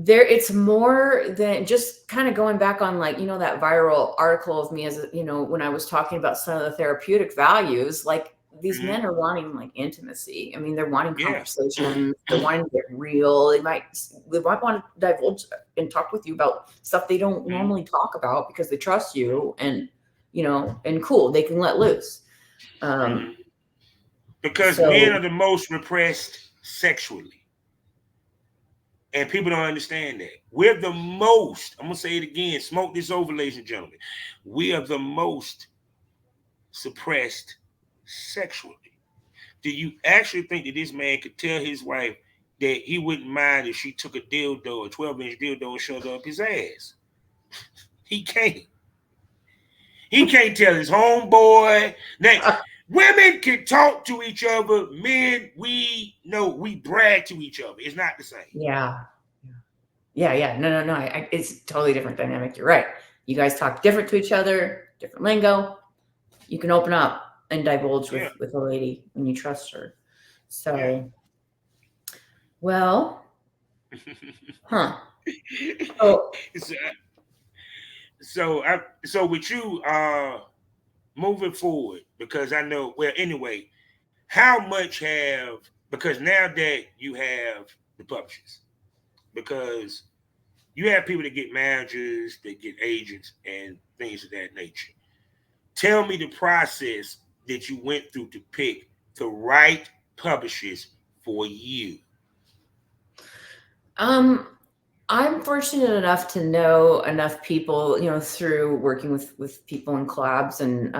it's more than just kind of going back on, like, that viral article of me as, when I was talking about some of the therapeutic values, like these mm-hmm, men are wanting like intimacy. I mean, they're wanting yeah, conversations, they're wanting to get real. They might want to divulge and talk with you about stuff they don't mm-hmm, normally talk about because they trust you and cool, they can let loose. mm-hmm. Um, Because men so are the most repressed sexually. And people don't understand that. We're the most, I'm going to say it again, smoke this over, ladies and gentlemen. We are the most suppressed sexually. Do you actually think that this man could tell his wife that he wouldn't mind if she took a dildo, a 12-inch dildo, and shoved up his ass? He can't. He can't tell his homeboy. Now, women can talk to each other. Men, we know we brag to each other. It's not the same. yeah, yeah. No. It's a totally different dynamic. You're right. You guys talk different to each other, different lingo. You can open up and divulge Yeah, with a lady when you trust her. yeah. So, well, huh? Oh, so, so with you moving forward, because I know, well, anyway, how much have, because now that you have the publishers, because you have people that get managers, that get agents, and things of that nature. Tell me the process that you went through to pick the right publishers for you. um, I'm fortunate enough to know enough people, through working with people in collabs and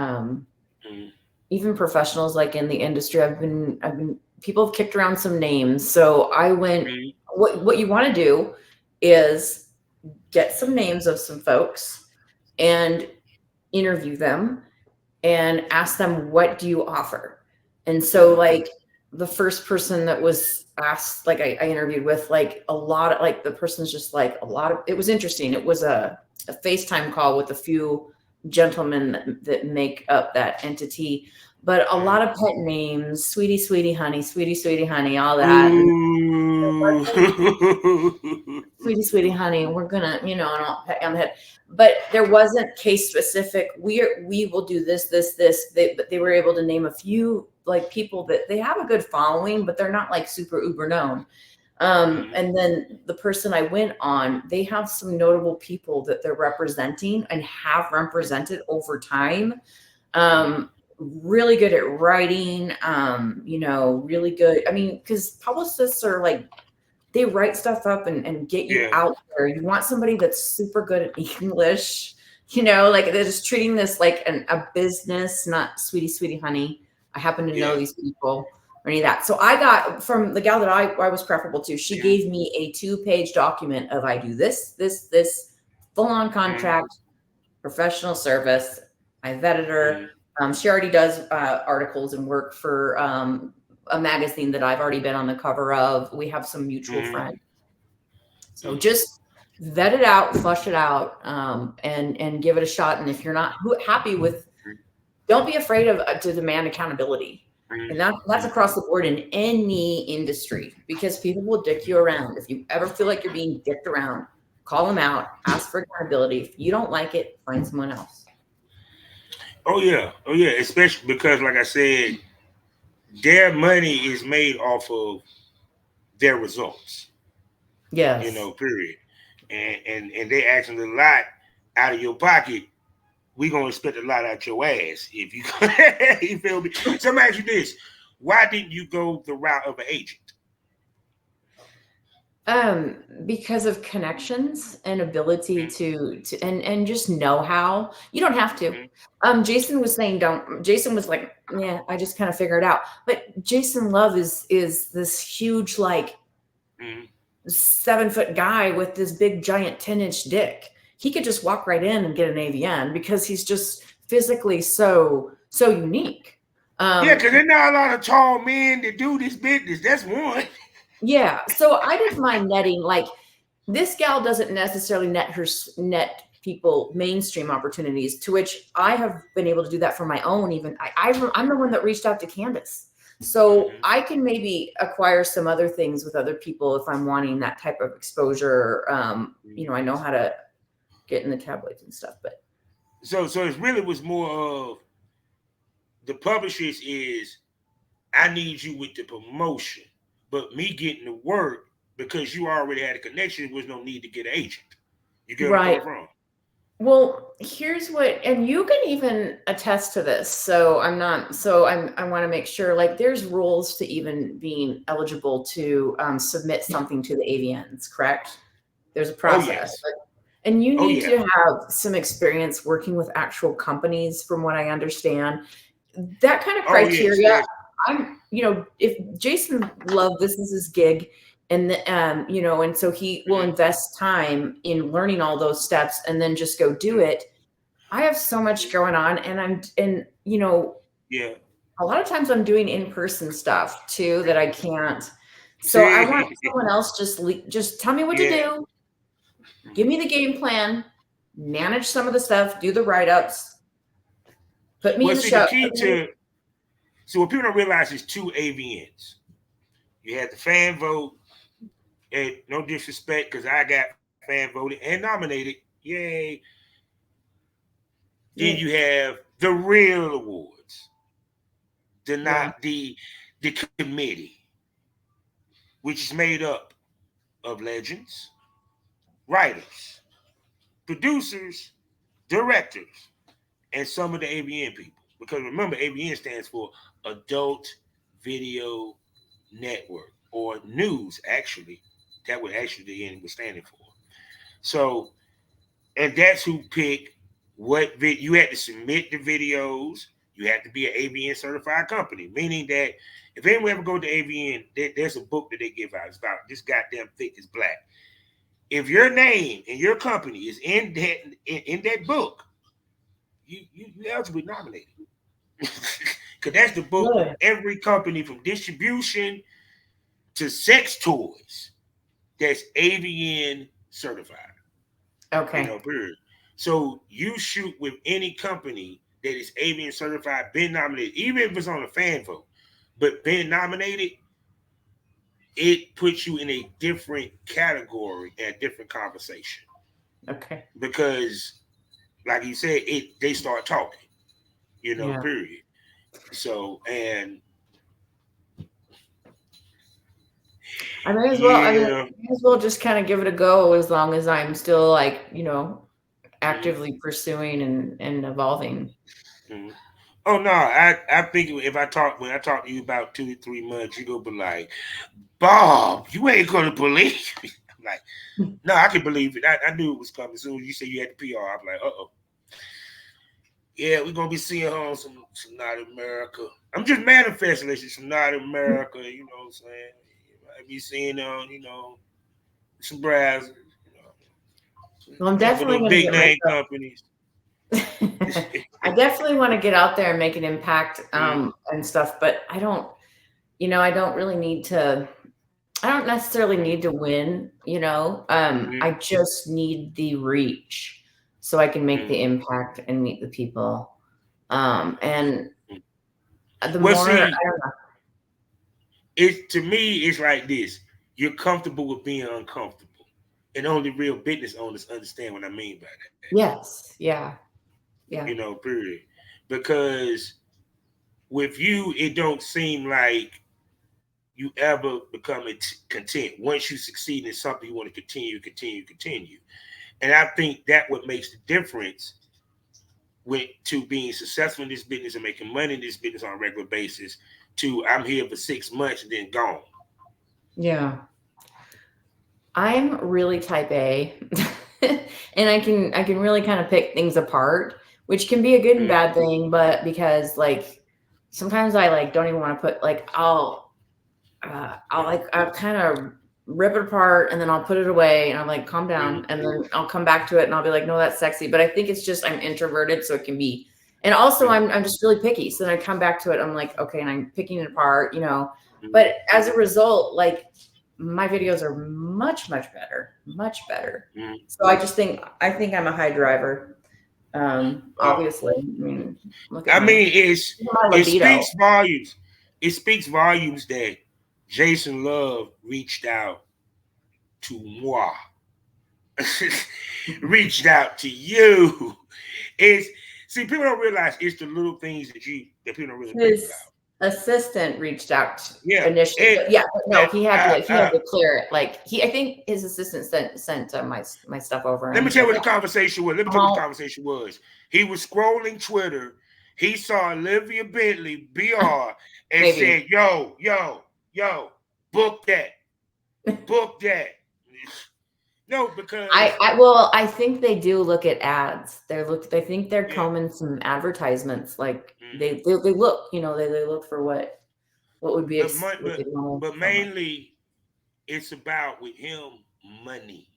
Mm-hmm. even professionals like in the industry. I've been people have kicked around some names. So I went, what you want to do is get some names of some folks and interview them and ask them, what do you offer? And so, Mm-hmm. like, the first person that was asked, like, I interviewed with, like, a lot of, like, the person's just like, it was interesting. It was a FaceTime call with a few gentlemen that make up that entity, but a lot of pet names: sweetie honey, all that. And Ooh. sweetie honey, we're gonna, and I'll pat you on the head. But there wasn't case specific. We will do this. But they were able to name a few, like, people that they have a good following, but they're not like super uber known. And then the person I went on, they have some notable people that they're representing and have represented over time. really good at writing, really good. I mean, because publicists are like, they write stuff up and get you Yeah. out there. You want somebody that's super good at English, like they're just treating this like a business, not sweetie, sweetie, honey. I happen to know Yeah. these people or any of that. So I got from the gal that I was preferable to, she Mhm. gave me a 2-page document of I do this, full on Mhm. contract, professional service. I vetted her. Mhm. She already does articles and work for a magazine that I've already been on the cover of. We have some mutual Mhm. friends. So Mhm. just vet it out, flush it out, and give it a shot. And if you're not happy with, don't be afraid of to demand accountability. Mhm. And that's Mhm. across the board in any industry, because people will dick you around. If you ever feel like you're being dicked around, call them out, ask for accountability. If you don't like it, find someone else. Oh yeah. Oh yeah. Especially because, like I said, their money is made off of their results. Yes. Period. And they asking a lot out of your pocket. We gonna expect a lot out your ass if you you feel me. So let me ask you this: why didn't you go the route of an agent? Because of connections and ability Mm-hmm. to and just know how. You don't have to. Mm-hmm. Jason was saying don't. Jason was like, yeah, I just kind of figure it out. But Jason Love is this huge, like, Mm-hmm. 7-foot guy with this big giant 10-inch dick. He could just walk right in and get an AVN because he's just physically so unique. Yeah, Um, because there's not a lot of tall men that do this business. That's one. yeah. So I did my netting. Like, this gal doesn't necessarily net people mainstream opportunities, to which I have been able to do that for my own. Even I'm the one that reached out to Candace, so Mm-hmm. I can maybe acquire some other things with other people if I'm wanting that type of exposure. I know how to get in the tabloids and stuff, but So it really was more of the publishers is I need you with the promotion, but me getting the work because you already had a connection was no need to get an agent. You get where I'm right. coming from? Well, here's what, and you can even attest to this. So I want to make sure, like, there's rules to even being eligible to submit something to the AVNs, correct? There's a Oh process. yes. And you Oh need yeah. to have some experience working with actual companies, from what I understand. That kind of Oh yes. criteria, Yes. if Jason Love, this is his gig, and so he will Mm-hmm. invest time in learning all those steps and then just go do it. I have so much Mm-hmm. going on, and Yeah. a lot of times I'm doing in-person stuff too that I can't. So I want See. someone else just tell me what to Yeah. do, give me the game plan, manage some of the stuff, do the write-ups, put me in Well, the see, the show. key to so what people don't realize is two AVNs. You had the fan vote, and no disrespect, because I got fan voted and nominated. Yay. Then Yeah. you have the real awards, the Yeah. not the committee, which is made up of legends, writers, producers, directors, and some of the AVN people. Because remember, AVN stands for Adult Video Network or news, actually. That would actually the end was standing for. So, and that's who pick you had to submit the videos. You have to be an AVN certified company, meaning that if anyone ever go to AVN, there's a book that they give out. It's about this goddamn thick is black. If your name and your company is in that book, you eligible to be nominated. Because that's the book of Really? every company from distribution to sex toys that's AVN certified. Okay. Period. So you shoot with any company that is AVN certified, been nominated, even if it's on a fan vote, but been nominated, it puts you in a different category and a different conversation. Okay. Because, like you said, they start talking, Yeah. period. So, and yeah. May as well just kind of give it a go, as long as I'm still, like, Mhm, actively pursuing and evolving. mhm. Oh no, I think if when I talk to you about 2 to 3 months, you gonna be like, Bob, you ain't gonna believe me. I'm like, no, I can believe it. I knew it was coming. As soon as you said you had the PR, I'm like, uh oh. Yeah, we're gonna be seeing her on some Not America. I'm just manifesting this some Not America, you know what I'm saying? You might be seeing on, some browsers, Well, I'm a couple of definitely those going to big get name myself. companies. I definitely want to get out there and make an impact Mm, and stuff, but I don't really need to. I don't necessarily mm, need to win. I mm, just need the reach so I can make the mm, impact and meet the people. And mm. the Well, more, I see, don't know. it to me, it's like this. You're comfortable with being uncomfortable. And only real business owners understand what I mean by that. Yes, yeah, yeah, Period. Because with you, it don't seem like you ever become content. Once you succeed in something, you want to continue, continue, continue. And I think that what makes the difference with to being successful in this business and making money in this business on a regular basis to I'm here for 6 months and then gone. yeah. I'm really type A, and I can really kind of pick things apart, which can be a good and Mm, bad thing. But because like sometimes I like don't even want to put like I'll kind of rip it apart and then I'll put it away and I'm like calm down mm, and then I'll come back to it and I'll be like no that's sexy. But I think it's just I'm introverted, so it can be. And also mm, I'm just really picky, so then I come back to it. I'm like okay, and I'm picking it apart. mm, But as a result, like my videos are much better, much better. mm. So I think I'm a high driver. Oh, Obviously, I mean, look at I my mean, it libido. speaks volumes. It speaks volumes that Jason Love reached out to moi, reached out to you. It's see, people don't realize it's the little things that people don't really think His about. assistant reached out Yeah, initially, it. but yeah, but no, he had to Uh, clear it. Like I think his assistant sent my stuff over, and Let me he's tell you like, what yeah, the conversation was. Let me I'm tell you what the all conversation was. He was scrolling Twitter. He saw Olivia Bentley, BR, and maybe. said, yo, yo, yo, book that. Book that. No, because I think they do look at ads. They think they're yeah, combing some advertisements. Like mhm. they look, they look for what would be but, what they want but so much. mainly it's about with him money.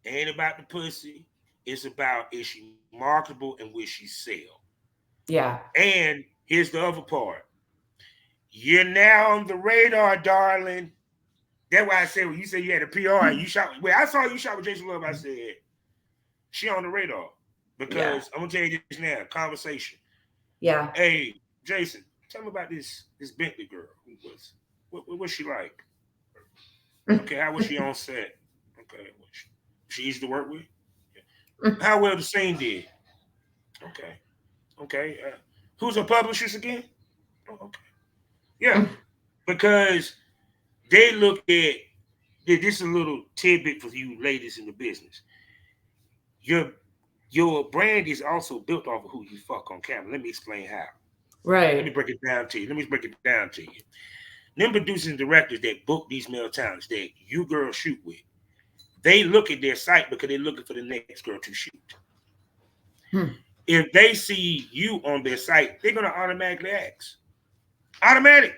It ain't about the pussy. It's about is she marketable and will she sell? Yeah. And here's the other part. You're now on the radar, darling. That's why I said when you said you had a PR and you shot. Well, I saw you shot with Jason Love. I said she on the radar Yeah. because I'm gonna tell you this now. Conversation. Yeah. Hey, Jason, tell me about this Bentley girl. What's she like? Okay, how was she on set? Okay, she easy to work with. How well the scene did. Okay, okay. Who's her publishers again? Oh, okay, yeah, because they look at this is a little tidbit for you ladies in the business. Your your brand is also built off of who you fuck on camera. Let me explain how. Let me Right. break it down to you. Let me break it down to you. Them producers and directors that book these male talents that you girls shoot with, they look at their site because they're looking for the next girl to shoot. Hmm. If they see you on their site, they're gonna automatically ask. Automatic.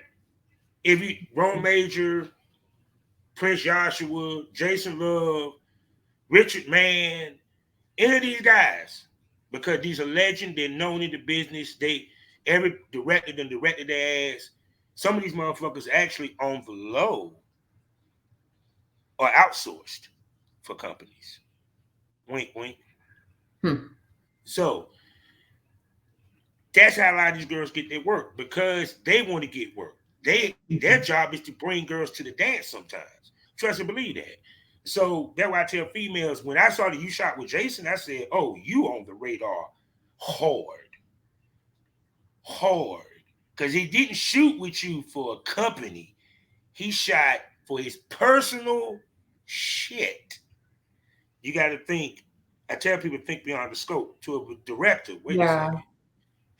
If you Rome Major, Prince Joshua, Jason Love, Richard Mann, any of these guys, because these are legends, they're known in the business. They every directed and directed their ass. Some of these motherfuckers actually on the low or outsourced for companies. Wink, wink. Hmm. So that's how a lot of these girls get their work because they want to get work. Their job is to bring girls to the dance sometimes. Trust and believe that. So that's why I tell females when I saw that you shot with Jason, I said, "Oh, you on the radar hard, hard." Because he didn't shoot with you for a company. He shot for his personal shit. You got to think. I tell people think beyond the scope. To a director, wait a Yeah. second.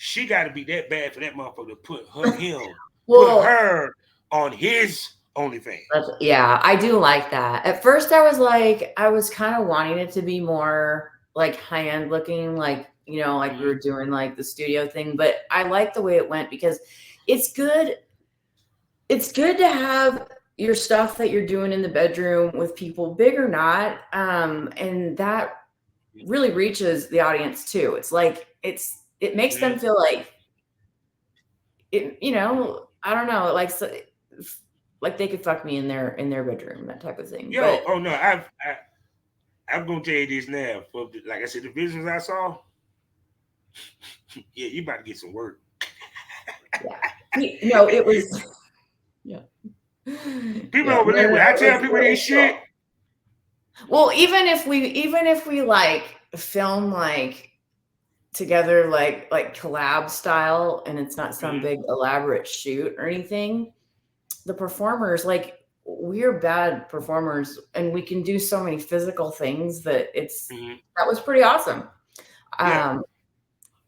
she got to be that bad for that motherfucker to put Well, her on his OnlyFans. yeah, I do like that. At first, I was kind of wanting it to be more like high end looking, like, like we were doing like the studio thing. But I like the way it went because it's good. It's good to have your stuff that you're doing in the bedroom with people, big or not, and that really reaches the audience too. It's like it makes them feel like it. I don't know, like they could fuck me in their bedroom, that type of thing. Yo, but oh no, I'm gonna tell you this now. Like I said, the visuals I saw, yeah, you about to get some work. yeah, it was. Yeah. People over there, when I tell people this shit. Well, even if we like film like together, like collab style, and it's not some big elaborate shoot or anything, the performers, like, we're bad performers and we can do so many physical things that that was pretty awesome. Yeah.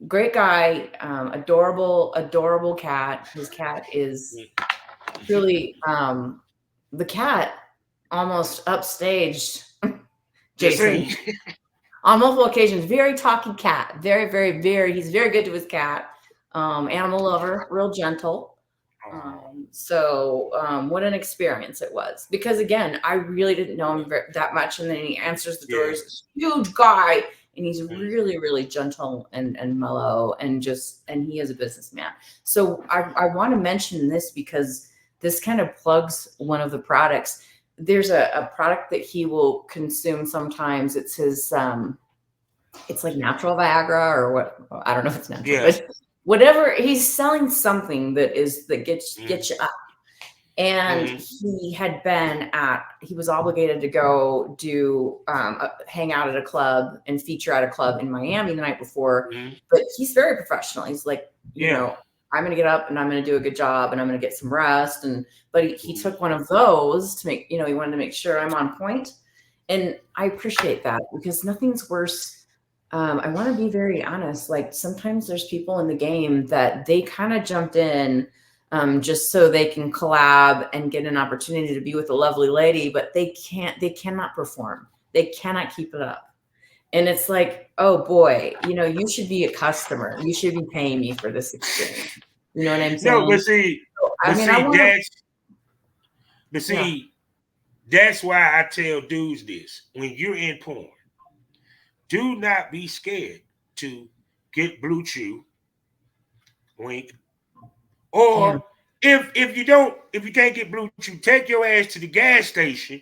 Great guy, adorable cat. His cat is really the cat almost upstaged Jason on multiple occasions. Very talky cat, very, very, very, he's very good to his cat. Animal lover, real gentle. So what an experience it was, because again, I really didn't know him that much, and then he answers the door. He's a huge guy, and he's really, really gentle and mellow, and he is a businessman. So I want to mention this because this kind of plugs one of the products. There's a product that he will consume sometimes. It's his it's like natural Viagra, or what, I don't know if it's natural, but whatever, he's selling something that gets you up. And he was obligated to go do hang out at a club and feature at a club in Miami the night before. But he's very professional. He's like, I'm going to get up and I'm going to do a good job and I'm going to get some rest. But he took one of those to make, he wanted to make sure I'm on point. And I appreciate that, because nothing's worse. I want to be very honest. Like, sometimes there's people in the game that they kind of jumped in just so they can collab and get an opportunity to be with a lovely lady, but they cannot perform. They cannot keep it up. And it's like, oh boy, you should be a customer. You should be paying me for this experience. You know what I'm saying? No, that's why I tell dudes this. When you're in porn, do not be scared to get Blue Chew, wink. Or if you can't get Blue Chew, take your ass to the gas station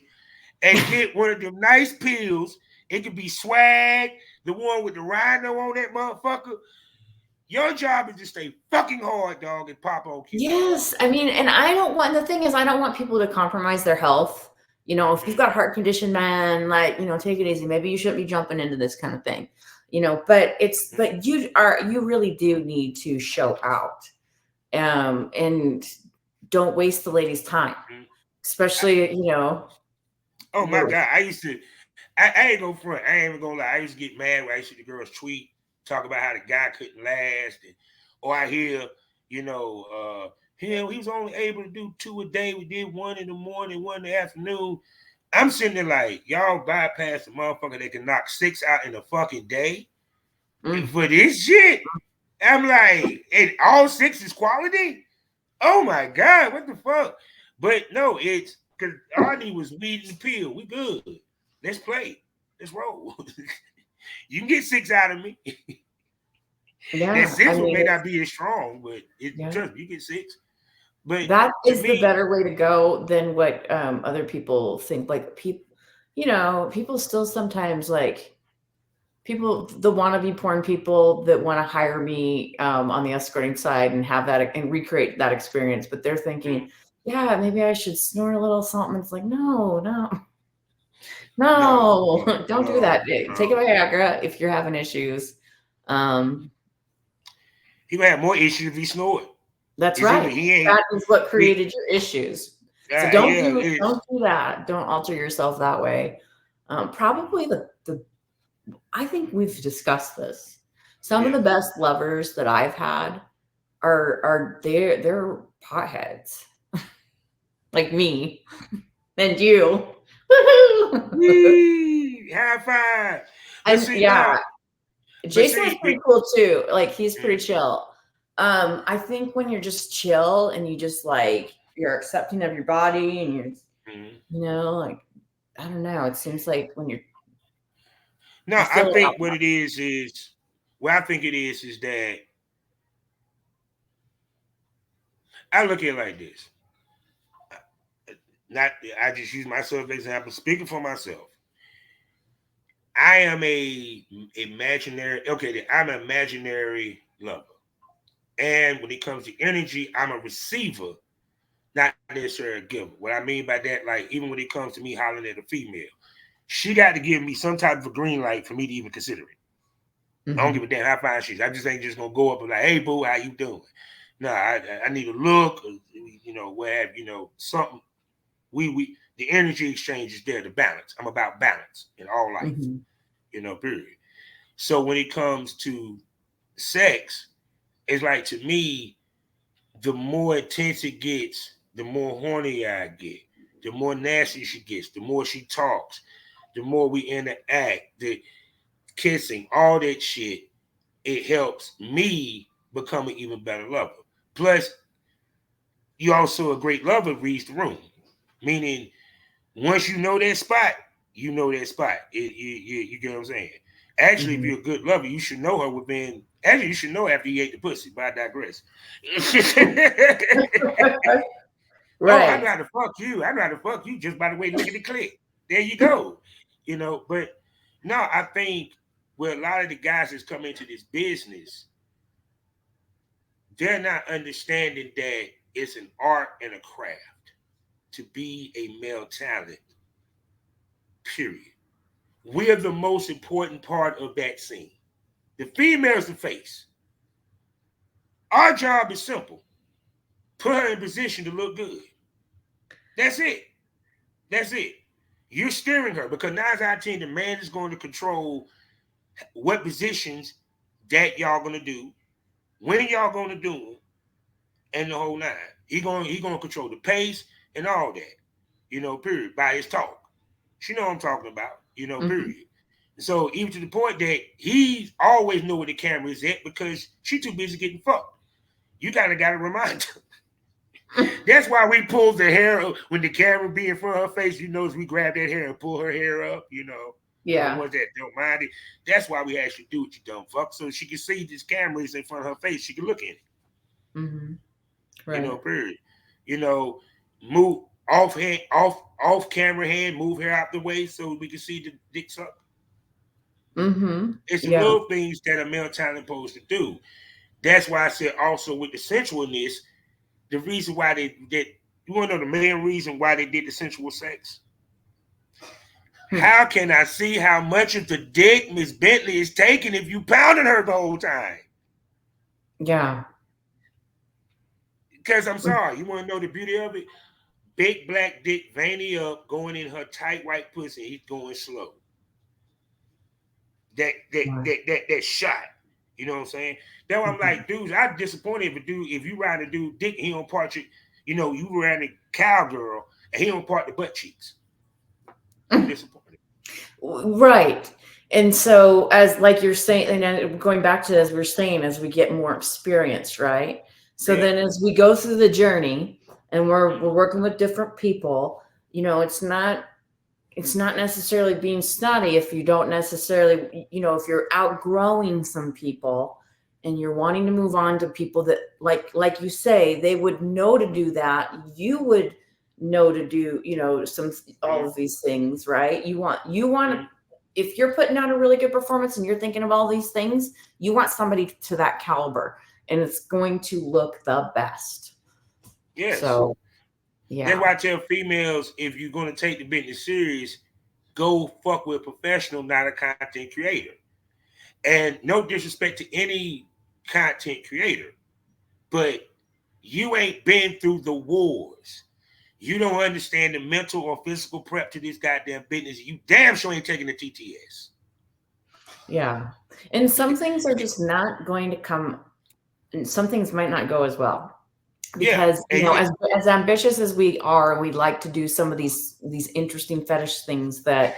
and get one of them nice pills. It could be Swag, the one with the rhino on that motherfucker. Your job is to stay fucking hard, dog, and pop on kids. Yes, I mean, and the thing is, I don't want people to compromise their health. If you've got a heart condition, man, like, take it easy. Maybe you shouldn't be jumping into this kind of thing, but you really do need to show out, and don't waste the lady's time, especially, Oh my God. I ain't gonna front. I ain't even gonna lie. I used to get mad when I used to see the girls tweet, talk about how the guy couldn't last. Or I hear, he was only able to do 2 a day. We did 1 in the morning, 1 in the afternoon. I'm sitting there like, y'all bypass the motherfucker that can knock 6 out in a fucking day for this shit. I'm like, and all 6 is quality? Oh my God, what the fuck? But no, it's because all I need was weed and the pill. We good. Let's play. Let's roll. You can get 6 out of me. That 6 may not be as strong, but trust me, you get 6. But that is the better way to go than what other people think. Like, people still sometimes, like, the wannabe porn people that want to hire me on the escorting side and have that and recreate that experience, but they're thinking, yeah, maybe I should snort a little something. It's like, no, don't do that. Take a Viagra if you're having issues. He gonna have more issues if he snort. That's right. That is what created your issues. So don't do that. Don't alter yourself that way. Probably I think we've discussed this. Some of the best lovers that I've had are they're potheads like me and you. Whee! High five. But And see yeah, now, but Jason was see, pretty cool too. Like he's mm, pretty chill. I think when you're just chill and you just like you're accepting of your body and you're mm. like I don't know. It seems like when No, you I feel it out. think what it is what I think it is that I look at it like this. Not I just use myself as example, speaking for myself. I am a imaginary I'm an imaginary lover. And when it comes to energy, I'm a receiver, not necessarily a giver. What I mean by that, like even when it comes to me hollering at a female, she got to give me some type of a green light for me to even consider it. I don't Mm-hmm. give a damn how fine she is. I just ain't just gonna go up and like, hey boo, how you doing? No, I need a look, or, what have something. We the energy exchange is there, the balance. I'm about balance in all life, Mm-hmm. period. So when it comes to sex, it's like to me, the more intense it gets, the more horny I get, the more nasty she gets, the more she talks, the more we interact, the kissing, all that shit, it helps me become an even better lover. Plus, you also a great lover reads the room. Meaning, once you know that spot, you know that spot. You get what I'm saying? Actually, if Mm-hmm. you're a good lover, you should know her within. Actually, you should know after you ate the pussy. But I digress. Oh, I know Right. how to fuck you. I know how to fuck you just by the way look at the click. There you go. But no, I think where a lot of the guys that's come into this business, they're not understanding that it's an art and a craft to be a male talent, period. We're the most important part of that scene. The female's the face. Our job is simple. Put her in position to look good. That's it. That's it. You're steering her because 9 out of 10, the man is going to control what positions that y'all gonna do, when y'all gonna do them, and the whole nine. He gonna control the pace and all that. Period. By his talk. She know what I'm talking about. Mm-hmm. Period. So even to the point that he always know where the camera is at because she too busy getting fucked. You kind of got to remind her. That's why we pull the hair up when the camera be in front of her face. We grab that hair and pull her hair up. For the Yeah. ones that don't mind it, that's why we actually do it, you dumb fuck. So she can see this camera is in front of her face. She can look at it. Mm-hmm. Right. Period. You know, move off hand, off camera hand, move her out the way so we can see the dick suck. Mm-hmm. It's the Yeah. little things that a male talent supposed to do. That's why I said also with the sensualness, the reason why that you want to know the main reason why they did the sensual sex. Hmm. How can I see how much of the dick Miss Bentley is taking if you pounding her the whole time? Yeah. Because I'm sorry, you want to know the beauty of it? Big black dick, veiny up, going in her tight white pussy. He's going slow. Yeah. That shot. You know what I'm saying? That's why I'm Mm-hmm. like, dudes, I'm disappointed if you ride a dude dick, he don't part your, you ran a cowgirl and he don't part the butt cheeks. I'm disappointed. Right. And so as like you're saying, and then going back to as we're saying, as we get more experience, right? So Yeah. then as we go through the journey and we're Mm-hmm. working with different people, it's not necessarily being snotty if you don't necessarily, if you're outgrowing some people and you're wanting to move on to people that like you say, they would know to do that. You would know to do, some all of these things, right? You want Mm-hmm. if you're putting out a really good performance and you're thinking of all these things, you want somebody to that caliber and it's going to look the best. Yes. So, That's yeah. why I tell females if you're gonna take the business serious, go fuck with a professional, not a content creator. And no disrespect to any content creator, but you ain't been through the wars. You don't understand the mental or physical prep to this goddamn business. You damn sure ain't taking the TTS. Yeah. And some things are just not going to come, and some things might not go as well. Yeah, Because, and you, as ambitious as we are, we like to do some of these interesting fetish things that,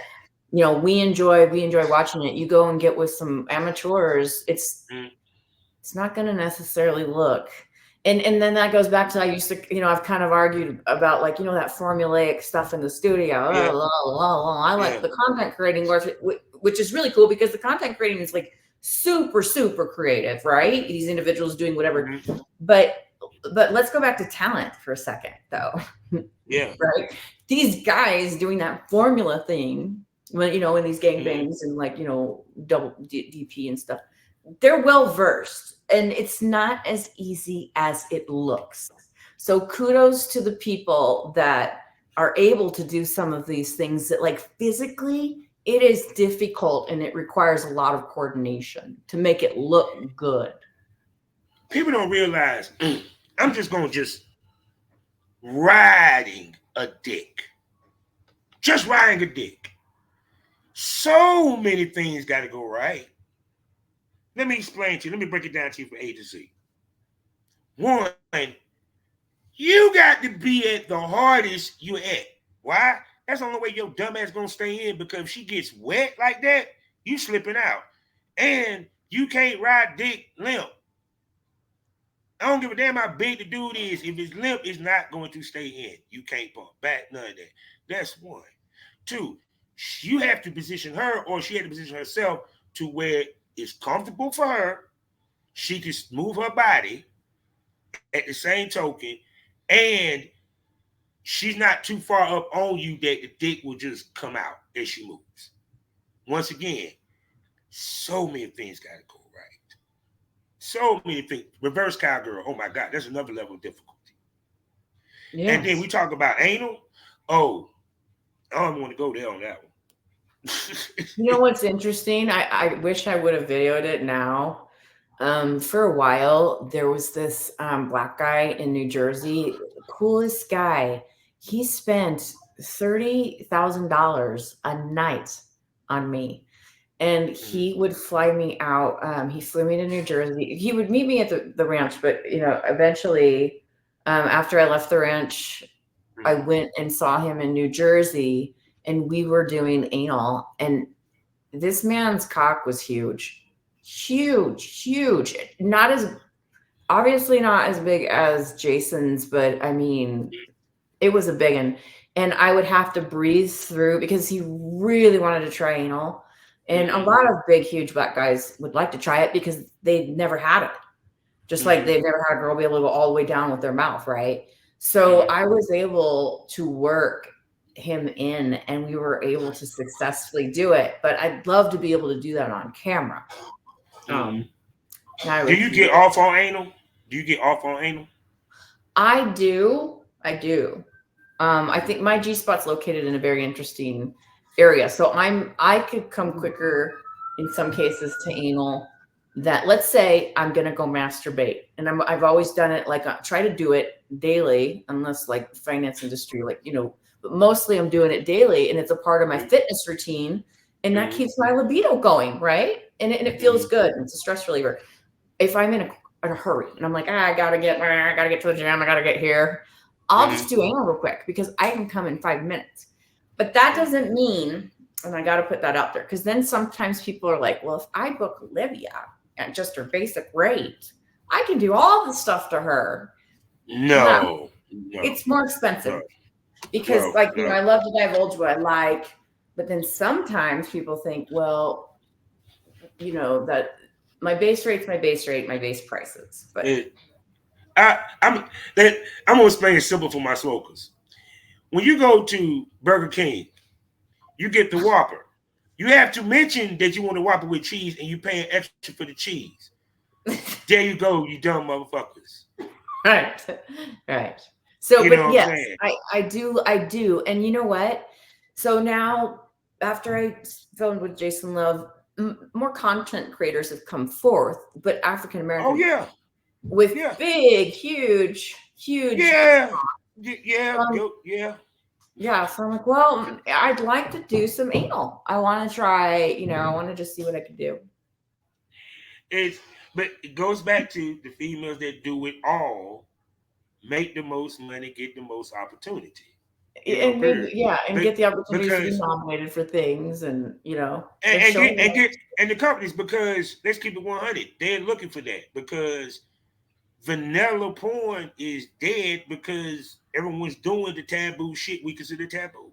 we enjoy watching it. You go and get with some amateurs, mm, it's not going to necessarily look. And then that goes back to, I used to, I've kind of argued about, like, that formulaic stuff in the studio. yeah, I like yeah, the content creating, which is really cool, because the content creating is like super, super creative, right? These individuals doing whatever. mm-hmm, But let's go back to talent for a second, though. yeah, Right? These guys doing that formula thing, when in these mm-hmm, gangbangs and, like, double DP and stuff, they're well versed, and it's not as easy as it looks. So kudos to the people that are able to do some of these things that, like, physically it is difficult, and it requires a lot of coordination to make it look good. people don't realize I'm just riding a dick. Just riding a dick. So many things got to go right. Let me explain to you. Let me break it down to you from A to Z. One, you got to be at the hardest you at. Why? That's the only way your dumb ass gonna stay in, because if she gets wet like that, you slipping out. And you can't ride dick limp. I don't give a damn how big the dude is. If it's limp, it's not going to stay in. You can't pump back, none of that. That's one. Two, you have to position her, or she had to position herself to where it's comfortable for her. She can move her body at the same token, and she's not too far up on you that the dick will just come out as she moves. Once again, so many things got to go right. So many things. Reverse cowgirl. Oh my God, that's another level of difficulty. And then we Yes. talk about anal. Oh, I don't want to go there on that one. You know what's interesting? I wish I would have videoed it now. For a while, there was this black guy in New Jersey, coolest guy. He spent $30,000 a night on me, and he would fly me out. He flew me to New Jersey. He would meet me at the ranch, but eventually, after I left the ranch, I went and saw him in New Jersey, and we were doing anal, and this man's cock was huge, huge, huge. Not as obviously not as big as Jason's, but I mean, it was a big one. And I would have to breathe through, because he really wanted to try anal. And a lot of big, huge black guys would like to try it because they never had it. Just like they've never had a girl be able to go all the way down with their mouth, right? So I was able to work him in, and we were able to successfully do it. But I'd love to be able to do that on camera. Not Do you with get you. off on anal? Do you get off on anal? I do. I do. I think my G spot's located in a very interesting area. So I could come quicker in some cases to anal. That, let's say I'm gonna go masturbate, and I've always done it, like, try to do it daily, unless, like, finance industry, like, but mostly I'm doing it daily, and it's a part of my fitness routine, and that keeps my libido going, right? And it feels good. And it's a stress reliever. If I'm in a hurry and I'm like, I gotta get to the gym, I gotta get here, I'll just do anal real quick, because I can come in 5 minutes. But that doesn't mean, and I got to put that out there, because then sometimes people are like, well, if I book Olivia at just her basic rate, I can do all the stuff to her. No, No, it's more expensive, no, because, no, like, no. I love to divulge what I like, but then sometimes people think, well, that my base rate's my base rate, my base prices. But It, I'm that I'm gonna explain it simple for my smokers. When you go to Burger King, you get the Whopper. You have to mention that you want a Whopper with cheese, and you paying extra for the cheese. There you go, you dumb motherfuckers. right, right. So, You know but what I'm yes, saying? I do. And you know what? So now, after I filmed with Jason Luv, more content creators have come forth, but African Oh American, yeah, with yeah, big, huge, huge. yeah, yeah, Um, yeah. Yeah, so I'm like, well, I'd like to do some anal. I want to try, I want to just see what I can do. It's but it goes back to the females that do it all, make the most money, get the most opportunity. And maybe, Period. yeah, and But get the opportunities to be because nominated for things, and and, they're and showing get it. and get and the companies, because let's keep it 100. They're looking for that because vanilla porn is dead because everyone's doing the taboo shit we consider taboo.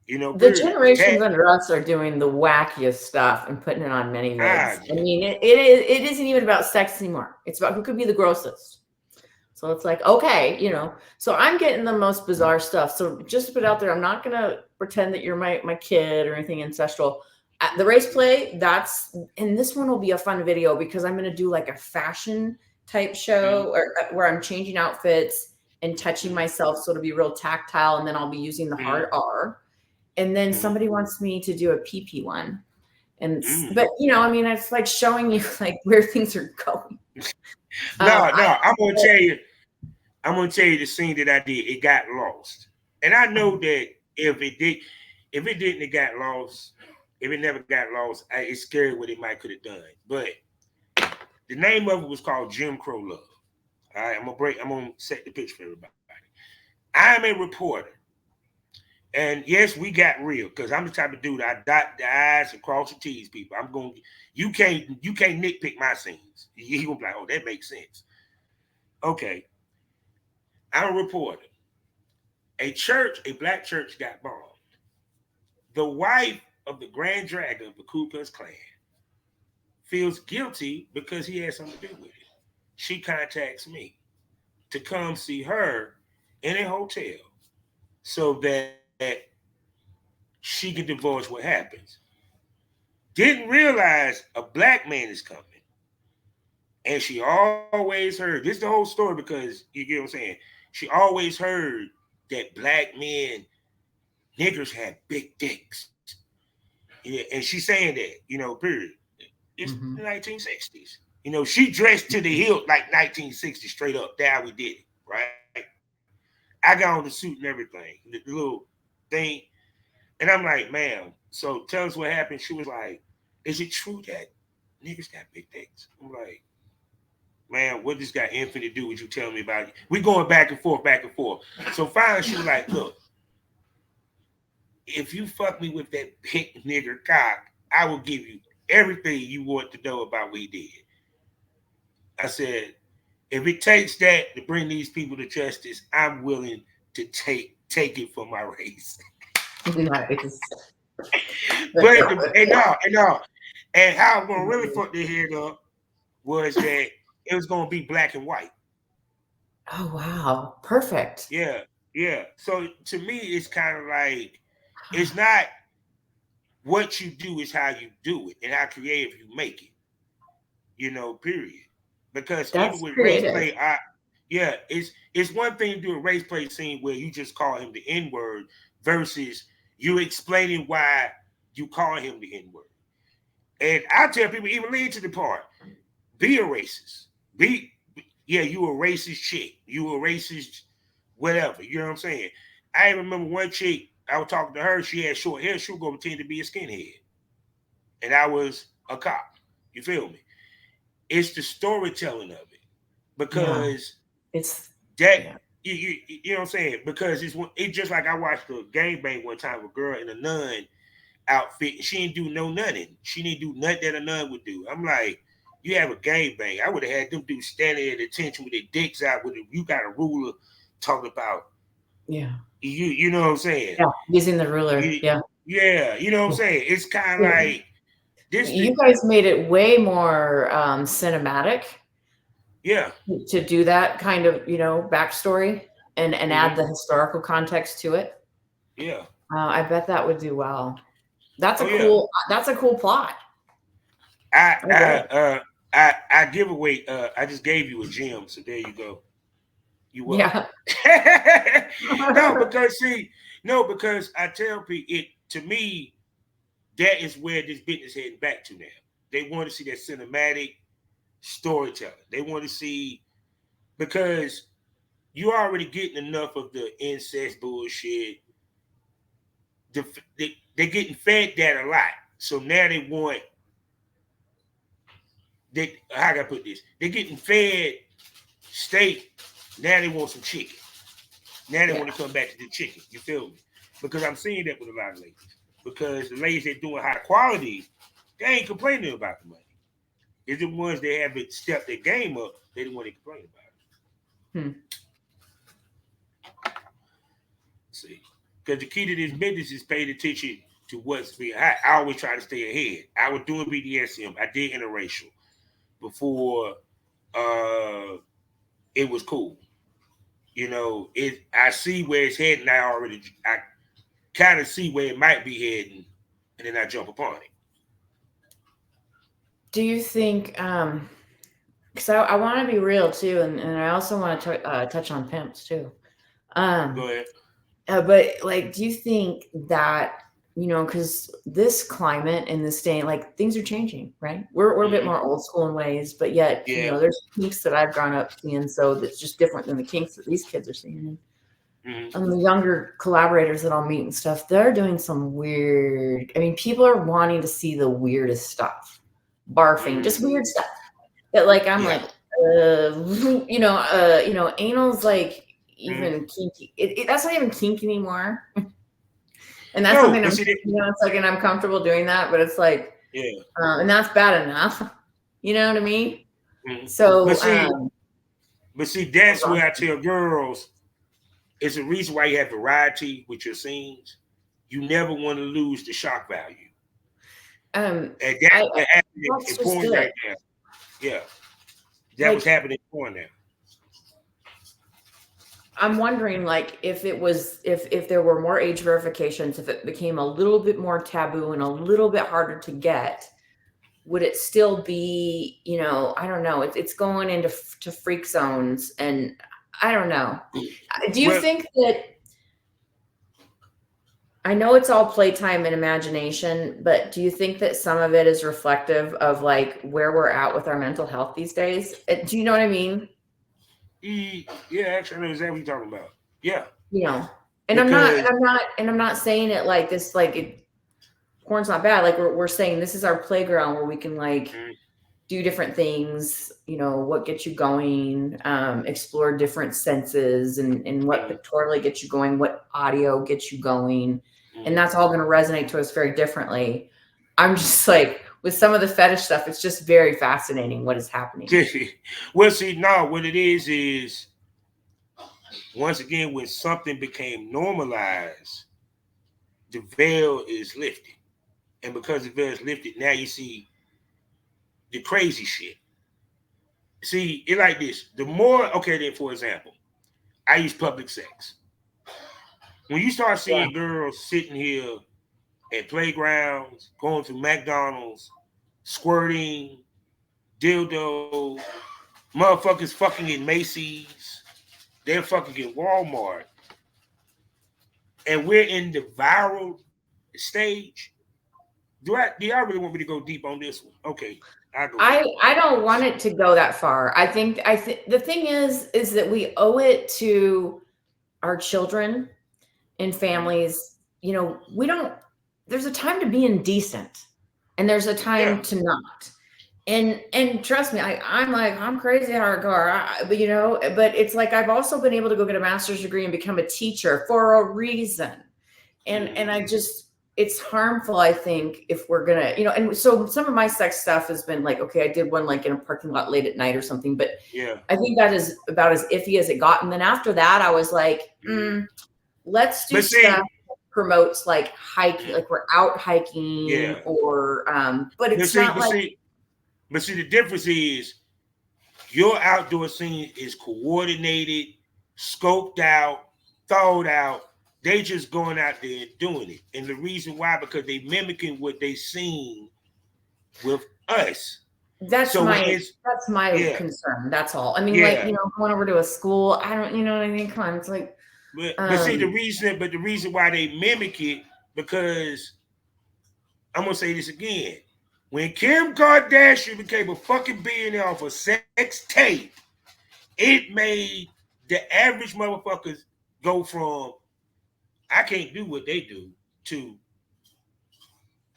The Period. generations under us are doing the wackiest stuff and putting it on many vids. I Yeah. mean, it isn't even about sex anymore. It's about who could be the grossest. So it's like, okay, so I'm getting the most bizarre stuff. So just to put it out there, I'm not gonna pretend that you're my kid or anything ancestral. The race play, and this one will be a fun video because I'm gonna do like a fashion type show where I'm changing outfits and touching myself, so it'll be real tactile, and then I'll be using the hard R. And then somebody wants me to do a PP one. But I mean, it's like showing you like where things are going. No, I'm gonna tell you. I'm gonna tell you the scene that I did. It got lost, and I know that if it didn't, it got lost. If it never got lost, it's scary what it might could have done. But the name of it was called Jim Crow Love. All right, I'm gonna set the picture for everybody. I'm a reporter. And yes, we got real because I'm the type of dude I dot the I's and cross the T's, people. You can't nitpick my scenes. You gonna be like, oh, that makes sense. Okay. I'm a reporter. A black church got bombed. The wife of the Grand Dragon of the Ku Klux Klan feels guilty because he had something to do with it. She contacts me to come see her in a hotel so that she can divulge what happens. Didn't realize a black man is coming. And she always heard, this is the whole story because you get what I'm saying. She always heard that black men, niggers had big dicks. Yeah, and she's saying that, period. It's the 1960s. She dressed to the hilt like 1960 straight up. That's how we did it, right? I got on the suit and everything, the little thing. And I'm like, ma'am, so tell us what happened. She was like, is it true that niggas got big dicks? I'm like, man, what this got anything to do with you telling me about it? We going back and forth, back and forth. So finally she was like, look, if you fuck me with that big nigger cock, I will give you everything you want to know about what he did. I said, if it takes that to bring these people to justice, I'm willing to take it for my race. Nice. And how I'm gonna really fuck their head up was that it was gonna be black and white. Oh wow, perfect. Yeah, yeah. So to me, it's kind of like it's not what you do, is how you do it and how creative you make it. Period. Because even That's with race creative. play, it's one thing to do a race play scene where you just call him the N word versus you explaining why you call him the N word. And I tell people, even lead to the part, be a racist. You a racist chick. You a racist whatever. You know what I'm saying? I remember one chick, I was talking to her, she had short hair, she was going to pretend to be a skinhead. And I was a cop. You feel me? It's the storytelling of it. Because it's that, you know what I'm saying? Because it's just like I watched a gangbang one time with a girl in a nun outfit, and she didn't do no nothing. She didn't do nothing that a nun would do. I'm like, you have a gangbang. I would have had them dudes standing at attention with their dicks out with it. You got a ruler talking about you know what I'm saying? Yeah, using the ruler. Yeah. You know what I'm saying? It's kind of like this. You guys made it way more cinematic. Yeah. To do that kind of backstory and add the historical context to it. Yeah. I bet that would do well. That's a cool plot. I give away. I just gave you a gem, so there you go. You up? Yeah. Because I tell people, it to me, that is where this business is heading back to now. They want to see that cinematic storytelling. They want to see, because you're already getting enough of the incest bullshit. they're getting fed that a lot. So now they want how can I put this? They're getting fed steak. Now they want some chicken. Now they want to come back to the chicken. You feel me? Because I'm seeing that with a lot of ladies. Because the ladies that doing high quality, they ain't complaining about the money. It's the ones that haven't stepped their game up, they don't want to complain about it. See, because the key to this business is paying attention to what's being. I always try to stay ahead. I was doing BDSM. I did interracial before it was cool. You know, I see where it's heading. I kind of see where it might be heading, and then I jump upon it. Do you think? Because I want to be real too, and I also want to touch on pimps too. Go ahead. But like, do you think that, you know, because this climate and this day, like things are changing, right? We're a bit more old school in ways, but yet, you know, there's kinks that I've grown up seeing, so that's just different than the kinks that these kids are seeing. And the younger collaborators that I'll meet and stuff, they're doing some weird. I mean, people are wanting to see the weirdest stuff, barfing, just weird stuff. That like I'm like, you know, anal's like. Even kinky, that's not even kink anymore, and that's something I'm, you know, it's like, and I'm comfortable doing that, but it's like, and that's bad enough, you know what I mean? So, but see, that's where I tell girls, it's a reason why you have variety with your scenes. You never want to lose the shock value, and that happened in porn right now. Yeah, that was happening in porn now. I'm wondering, like, if there were more age verifications, if it became a little bit more taboo and a little bit harder to get, would it still be, you know, I don't know. It's going into freak zones, and I don't know. Do you think that? I know it's all playtime and imagination, but do you think that some of it is reflective of like where we're at with our mental health these days? Do you know what I mean? Yeah, actually, I know exactly what you're talking about. Yeah, you know, and I'm not saying it like this, like porn's not bad. Like we're saying this is our playground where we can like do different things. You know, what gets you going, explore different senses, and what pictorially gets you going, what audio gets you going, and that's all going to resonate to us very differently. I'm just like. With some of the fetish stuff, it's just very fascinating what is happening. Well, see, no, what it is once again, when something became normalized, the veil is lifted. And because the veil is lifted, now you see the crazy shit. See, it like this. The more, okay, then for example, I use public sex. When you start seeing girls sitting here at playgrounds, going to McDonald's, squirting, dildo, motherfuckers fucking in Macy's, they're fucking in Walmart, and we're in the viral stage. Do y'all really want me to go deep on this one? Okay, I don't want it to go that far. I think the thing is that we owe it to our children and families. You know, there's a time to be indecent, and there's a time to not. And trust me, I'm crazy hardcore, but you know, but it's like I've also been able to go get a master's degree and become a teacher for a reason, and I just. It's harmful, I think, if we're gonna, you know, and so some of my sex stuff has been like, okay, I did one like in a parking lot late at night or something, but I think that is about as iffy as it got. And then after that, I was like, let's do stuff that promotes like hiking, like we're out hiking, or but it's not like. But see, the difference is your outdoor scene is coordinated, scoped out, thought out. They just going out there and doing it. And the reason why, because they mimicking what they seen with us. That's my concern. That's all. I mean, like, you know, going over to a school, I don't, you know what I mean? Come on, it's like. But see, the reason why they mimic it, because I'm gonna say this again. When Kim Kardashian became a fucking billionaire off a sex tape, it made the average motherfuckers go from I can't do what they do to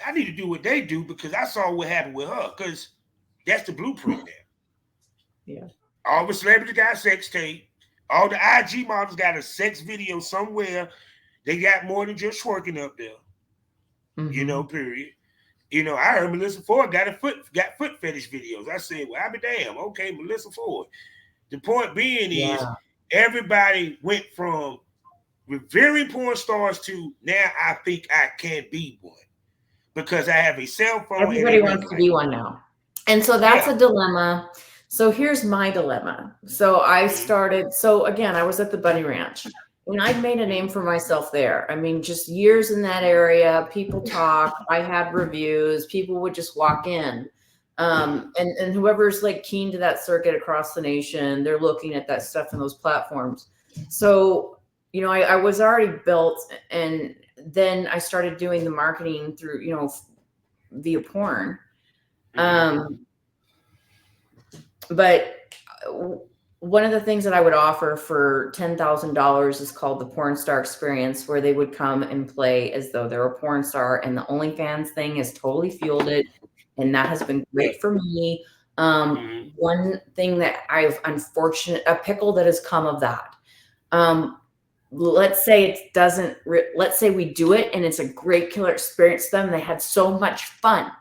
I need to do what they do because I saw what happened with her because that's the blueprint there. Yeah. All the celebrities got sex tape. All the IG models got a sex video somewhere. They got more than just twerking up there. Mm-hmm. Period. I heard Melissa Ford got foot fetish videos. I said, well, I be damn. Okay, Melissa Ford. The point being is Yeah. everybody went from revering porn stars to now I think I can be one because I have a cell phone and a Everybody ring wants to light. be one now. And so that's Yeah. a dilemma. So here's my dilemma. So I started, so again, I was at the Bunny Ranch and I'd made a name for myself there. I mean, just years in that area, people talk, I had reviews, people would just walk in. And whoever's like keen to that circuit across the nation, they're looking at that stuff in those platforms. So, I was already built, and then I started doing the marketing through, via porn. But one of the things that I would offer for $10,000 is called the Porn Star Experience, where they would come and play as though they're a porn star. And the OnlyFans thing has totally fueled it. And that has been great for me. One thing that a pickle that has come of that. Let's say it doesn't, let's say we do it and it's a great killer experience to them. They had so much fun,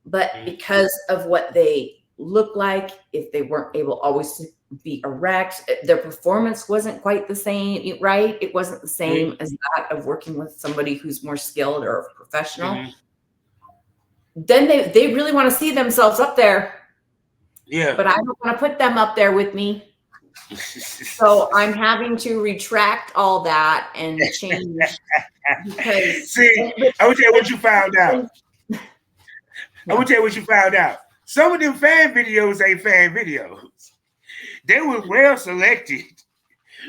but because of what they look like, if they weren't able always to be erect, their performance wasn't quite the same, right? It wasn't the same as that of working with somebody who's more skilled or a professional. Then they really want to see themselves up there. Yeah. But I don't want to put them up there with me. So I'm having to retract all that and change. Because see, I will tell you what you found out. I will tell you what you found out. Some of them fan videos ain't fan videos. They were well selected.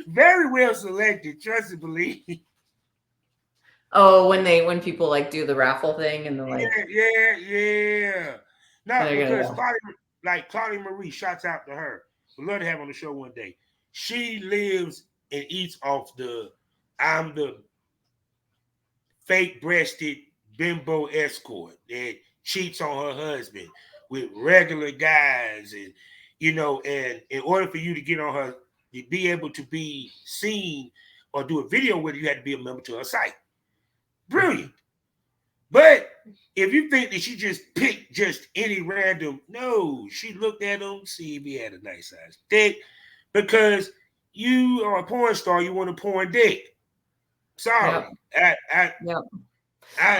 Very well selected, trust and believe. Oh, when people like do the raffle thing and the like. Yeah. Not because Claudia Marie, shouts out to her. We'd love to have on the show one day. She lives and eats off I'm the fake-breasted bimbo escort that cheats on her husband with regular guys, and and in order for you to get on her, to be able to be seen or do a video with her, you had to be a member to her site. Brilliant. But if you think that she just picked just any random, no, she looked at him, see if he had a nice size dick, because you are a porn star, you want a porn dick. Sorry.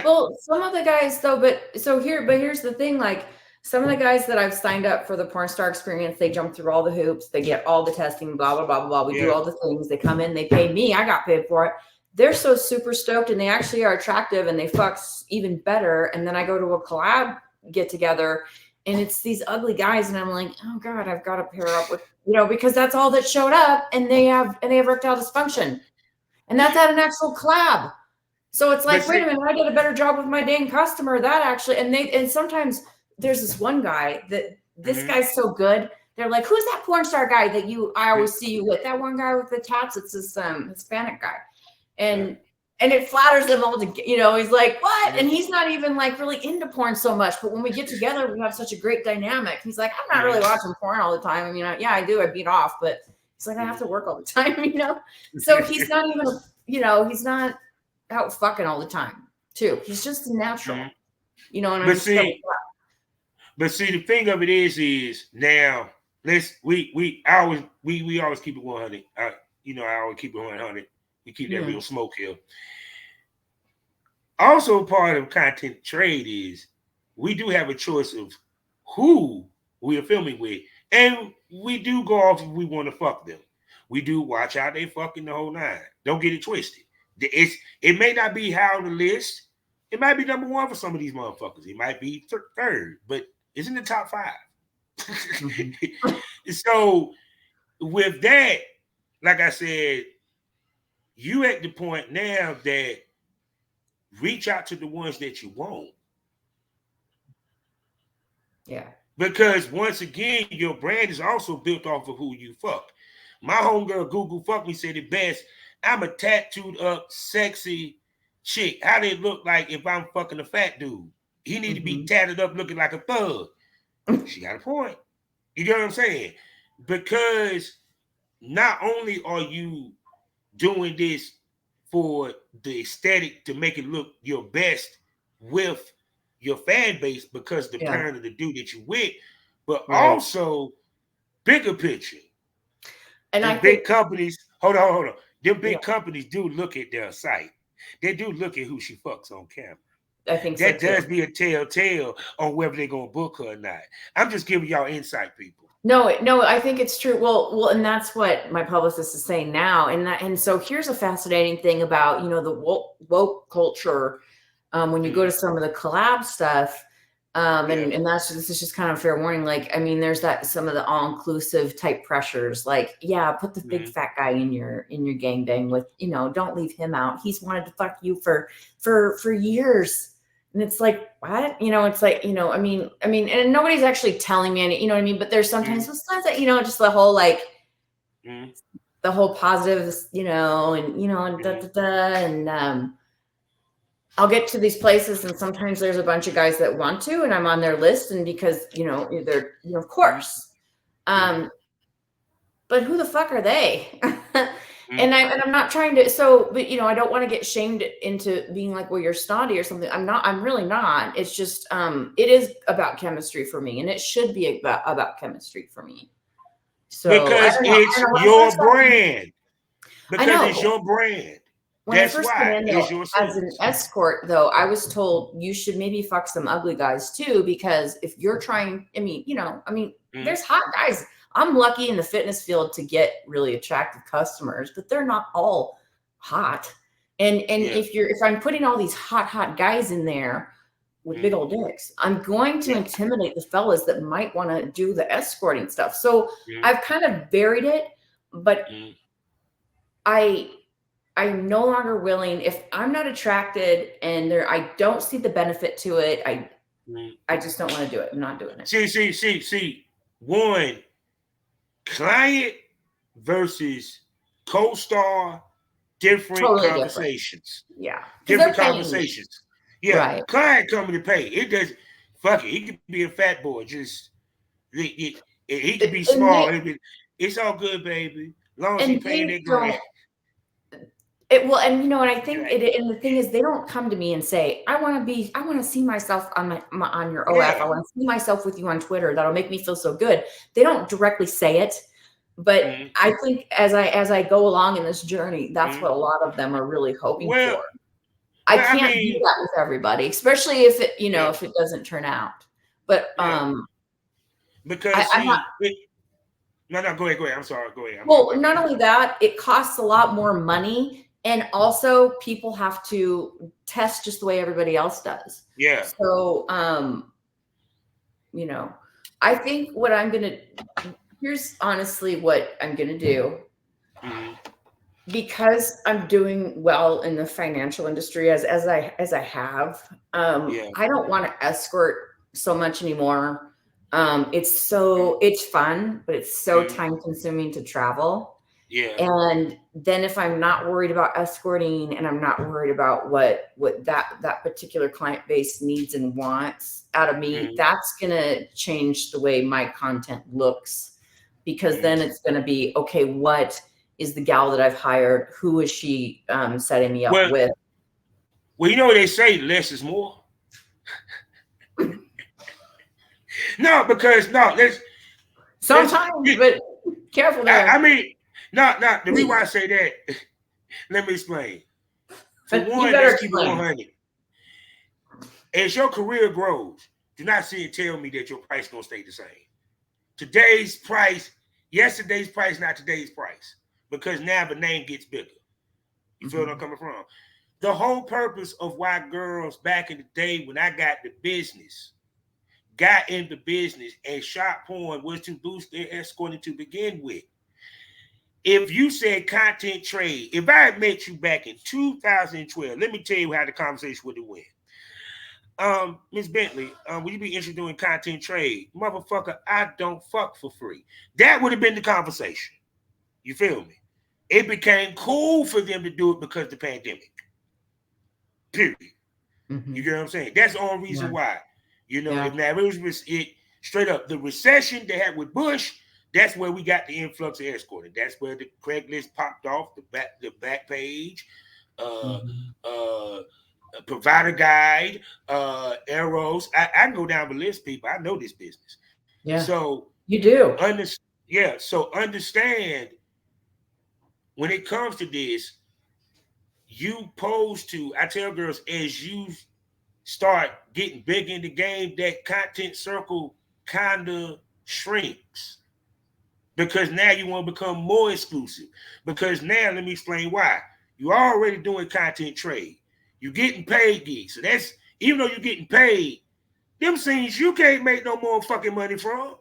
Well, some of the guys though, but here's the thing, like some of the guys that I've signed up for the Porn Star Experience, they jump through all the hoops, they get all the testing, blah, blah, blah, blah. We do all the things, they come in, they pay me, I got paid for it. They're so super stoked and they actually are attractive and they fuck even better. And then I go to a collab get together and it's these ugly guys and I'm like, oh God, I've got to pair up with, because that's all that showed up and they have erectile dysfunction. And that's at an actual collab. So it's like, wait a minute, I did a better job with my dang customer. That actually, and sometimes there's this one guy that this guy's so good. They're like, who's that porn star guy that I always see you with? That one guy with the tats. It's this Hispanic guy. And it flatters them all to, he's like, what? And he's not even like really into porn so much. But when we get together, we have such a great dynamic. He's like, I'm not really watching porn all the time. I mean, I do. I beat off, but he's like, I have to work all the time, So he's not even, he's not out fucking all the time too. He's just a natural, and but see, the thing of it is now we always keep it 100. I always keep it 100. We keep that real smoke here. Also, part of content trade is we do have a choice of who we are filming with, and we do go off if we want to fuck them. We do watch out they fucking the whole nine. Don't get it twisted. It may not be high on the list. It might be number one for some of these motherfuckers. It might be third, but it's in the top 5. So with that, like I said, you at the point now that reach out to the ones that you want. Yeah. Because once again, your brand is also built off of who you fuck. My homegirl Google Fuck Me said it best. I'm a tattooed up, sexy shit, how they look like if I'm fucking a fat dude. He need to be tatted up looking like a thug. She got a point. You get what I'm saying? Because not only are you doing this for the aesthetic to make it look your best with your fan base because the parent of the dude that you with, but also bigger picture. And I think big companies, hold on. Them big companies do look at their site. They do look at who she fucks on camera. I think that so does be a telltale on whether they're gonna book her or not. I'm just giving y'all insight, people. No, I think it's true. Well, and that's what my publicist is saying now. And so here's a fascinating thing about, the woke culture. When you go to some of the collab stuff, and this is just kind of a fair warning. Like, I mean, there's some of the all-inclusive type pressures, like, put the big fat guy in your gangbang with, don't leave him out. He's wanted to fuck you for years. And it's like, what? It's like, I mean, and nobody's actually telling me any, you know what I mean? But there's sometimes those times that, just the whole, like, the whole positives, and, and I'll get to these places and sometimes there's a bunch of guys that want to, and I'm on their list, and because, they're, of course. But who the fuck are they? And I'm not trying to, but I don't want to get shamed into being like, well, you're snotty or something. I'm really not. It's just, it is about chemistry for me, and it should be about chemistry for me. So because it's your brand. Because it's your brand. When I first went in as an escort, though, I was told you should maybe fuck some ugly guys too, because if you're trying, there's hot guys. I'm lucky in the fitness field to get really attractive customers, but they're not all hot. And if I'm putting all these hot guys in there with big old dicks, I'm going to intimidate the fellas that might want to do the escorting stuff. So I've kind of buried it, but I'm no longer willing. If I'm not attracted and I don't see the benefit to it, I just don't want to do it. I'm not doing it. See. One, client versus co-star, different conversations. Different. Yeah. Different conversations. Yeah. Right. Client coming to pay. It does, fuck it. He could be a fat boy. Just, he could be small. It's all good, baby. As long as he paying their grant. And I think and the thing is, they don't come to me and say, I want to see myself on your OF. I want to see myself with you on Twitter. That'll make me feel so good. They don't directly say it, but I think as I go along in this journey, that's what a lot of them are really hoping for. I can't do that with everybody, especially if it, if it doesn't turn out. But because no, go ahead. I'm sorry. Go ahead. Not only that, it costs a lot more money. And also people have to test just the way everybody else does. Yeah. So, I think here's honestly what I'm going to do. Because I'm doing well in the financial industry as I have, I don't want to escort so much anymore. It's fun, but it's so time consuming to travel. Yeah. And then if I'm not worried about escorting and I'm not worried about what that particular client base needs and wants out of me, that's going to change the way my content looks, because then it's going to be, okay, what is the gal that I've hired? Who is she setting me up with? Well, they say less is more. There's sometimes, but careful there. The reason why I say that, let me explain. For one, let's keep it 100. As your career grows, do not sit and tell me that your price gonna stay the same. Today's price, yesterday's price, not today's price, because now the name gets bigger. You feel what I'm coming from? The whole purpose of why girls back in the day, when I got into business and shot porn, was to boost their escorting to begin with. If you said content trade, if I had met you back in 2012, let me tell you how the conversation would have went. Ms. Bentley, would you be interested in doing content trade? Motherfucker, I don't fuck for free. That would have been the conversation. You feel me? It became cool for them to do it because of the pandemic. Period. Mm-hmm. You get what I'm saying? That's the only reason Yeah. why. You know, Yeah. if now it was it straight up the recession they had with Bush, that's where we got the influx of escorting. That's where the Craigslist popped off the back page, uh, Mm-hmm. uh, provider guide, arrows. I can go down the list, people. I know this business. Yeah. So You do. yeah. So understand when it comes to this, you pose to. I tell girls as you start getting big in the game, that content circle kind of shrinks because now you want to become more exclusive. Because now, let me explain why. You're already doing content trade. You're getting paid gigs. So that's, even though you're getting paid, them scenes you can't make no more fucking money from.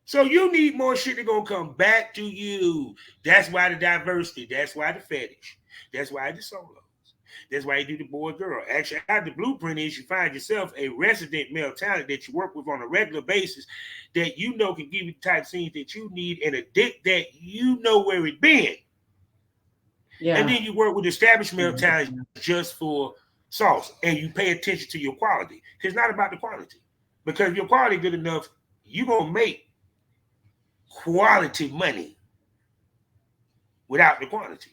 So you need more shit to gonna come back to you. That's why the diversity. That's why the fetish. That's why the solos. That's why you do the boy girl. Actually, the blueprint is you find yourself a resident male talent that you work with on a regular basis that you know can give you the type of scenes that you need and a dick that you know where it been. And Yeah. then you work with established male talent just for sauce and you pay attention to your quality. Because it's not about the quality. Because if your quality good enough, you're going to make quality money without the quantity.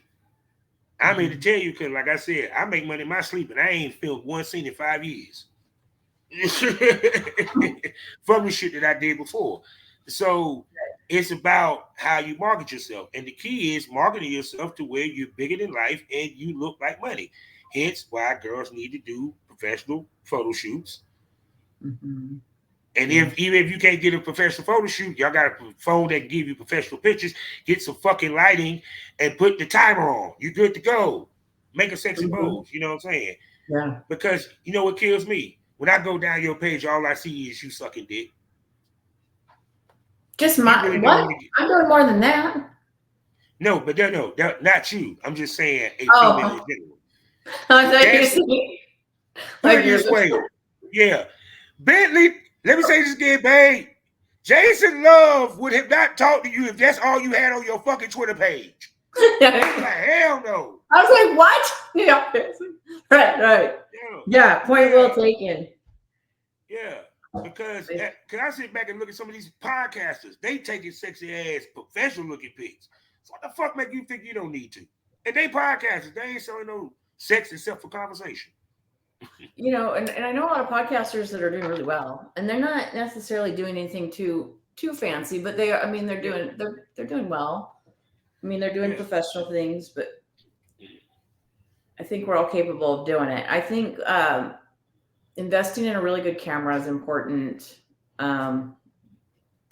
I mean to Mm-hmm. tell you, because like I said, I make money in my sleep and I ain't filmed one scene in 5 years. From the shit that I did before. So it's about how you market yourself. And the key is marketing yourself to where you're bigger than life and you look like money. Hence why girls need to do professional photo shoots. Mm-hmm. And Yeah. if even if you can't get a professional photo shoot, y'all got a phone that can give you professional pictures, get some fucking lighting and put the timer on. You're good to go. Make a sexy Mm-hmm. pose. You know what I'm saying? Yeah. Because you know what kills me? When I go down your page, all I see is you sucking dick. Just You my really don't what? want to get I'm doing more than that. no, but no, not you. I'm just saying a female in Oh, general. I thought you That's said put it like you're this way. Yeah. Bentley, let me say this again, babe. Jason Luv would have not talked to you if that's all you had on your fucking Twitter page. Like, I hell no. was like, what? Yeah. Right, right. Yeah. Yeah, point well Yeah. taken. Yeah. Because I sit back and look at some of these podcasters, they taking sexy ass professional looking pics. So what the fuck make you think you don't need to? And they podcasters, they ain't selling no sex except for conversation. You know, and I know a lot of podcasters that are doing really well, and they're not necessarily doing anything too fancy, but they are. I mean, Yeah, they're doing well. I mean, they're doing yeah, professional things, but I think we're all capable of doing it. I think investing in a really good camera is important. Um,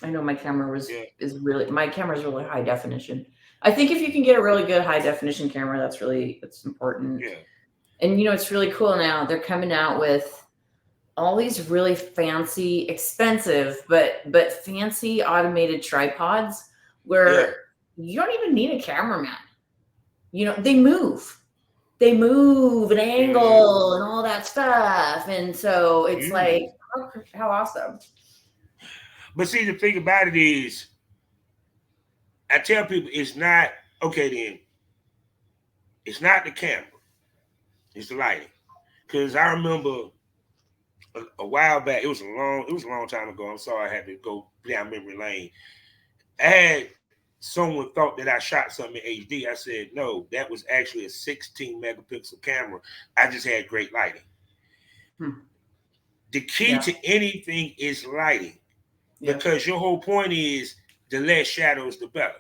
I know yeah, my camera is really high definition. I think if you can get a really good high definition camera, that's important. yeah, And you know, it's really cool now. They're coming out with all these really fancy, expensive, but fancy automated tripods yeah. where you don't even need a cameraman. You know, they move and Mm. angle and all that stuff. And so it's like, Mm. how awesome. But see, the thing about it is, I tell people it's not okay. Then it's not the camera; it's the lighting. Because I remember a while back, it was a long time ago. I'm sorry, I had to go down memory lane. I had someone thought that I shot something in HD. I said no, that was actually a 16 megapixel camera. I just had great lighting. Hmm. The key Yeah. to anything is lighting Yep. because your whole point is the less shadows, the better.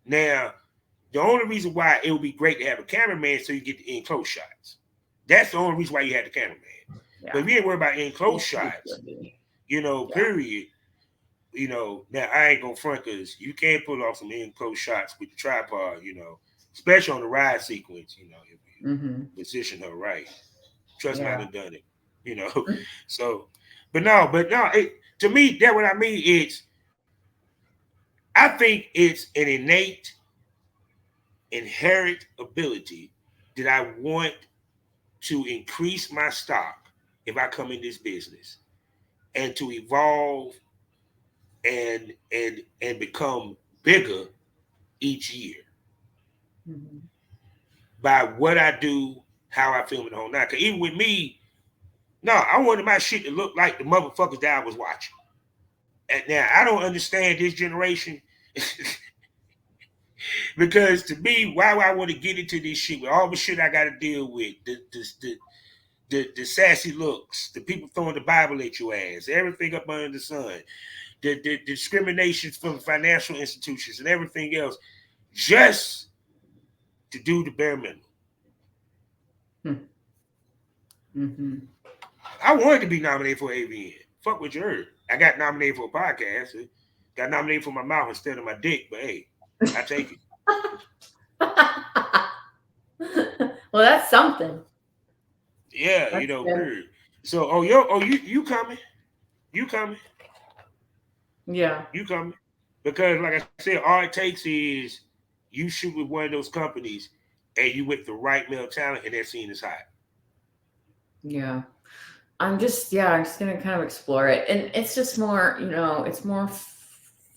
Now, the only reason why it would be great to have a cameraman so you get the in close shots. That's the only reason why you had the cameraman. But if Yeah. you ain't worried about in close It shots, should be. Yeah. period, now I ain't gonna front because you can't pull off some in close shots with the tripod, especially on the ride sequence, if Mm-hmm. you position her right. Trust me, I Yeah. done done it. So, but no, to me, that what I mean is, I think it's an innate, inherent ability that I want to increase my stock if I come in this business and to evolve and become bigger each year Mm-hmm. by what I do how I film the whole night. Cause even with me, no, I wanted my shit to look like the motherfuckers that I was watching. And now I don't understand this generation. Because to me, why would I want to get into this shit with all the shit I got to deal with, the sassy looks, the people throwing the Bible at your ass, everything up under the sun, the discriminations from financial institutions and everything else, just to do the bare minimum. Mm-hmm. I wanted to be nominated for AVN. Fuck what you heard. I got nominated for a podcast. Got nominated for my mouth instead of my dick, but hey, I take it. Well, that's something. Yeah, That's you know, good. So, you coming? You coming? Yeah. You coming? Because, like I said, all it takes is you shoot with one of those companies, and you with the right male talent, and that scene is hot. Yeah. I'm just gonna kind of explore it, and it's just more, it's more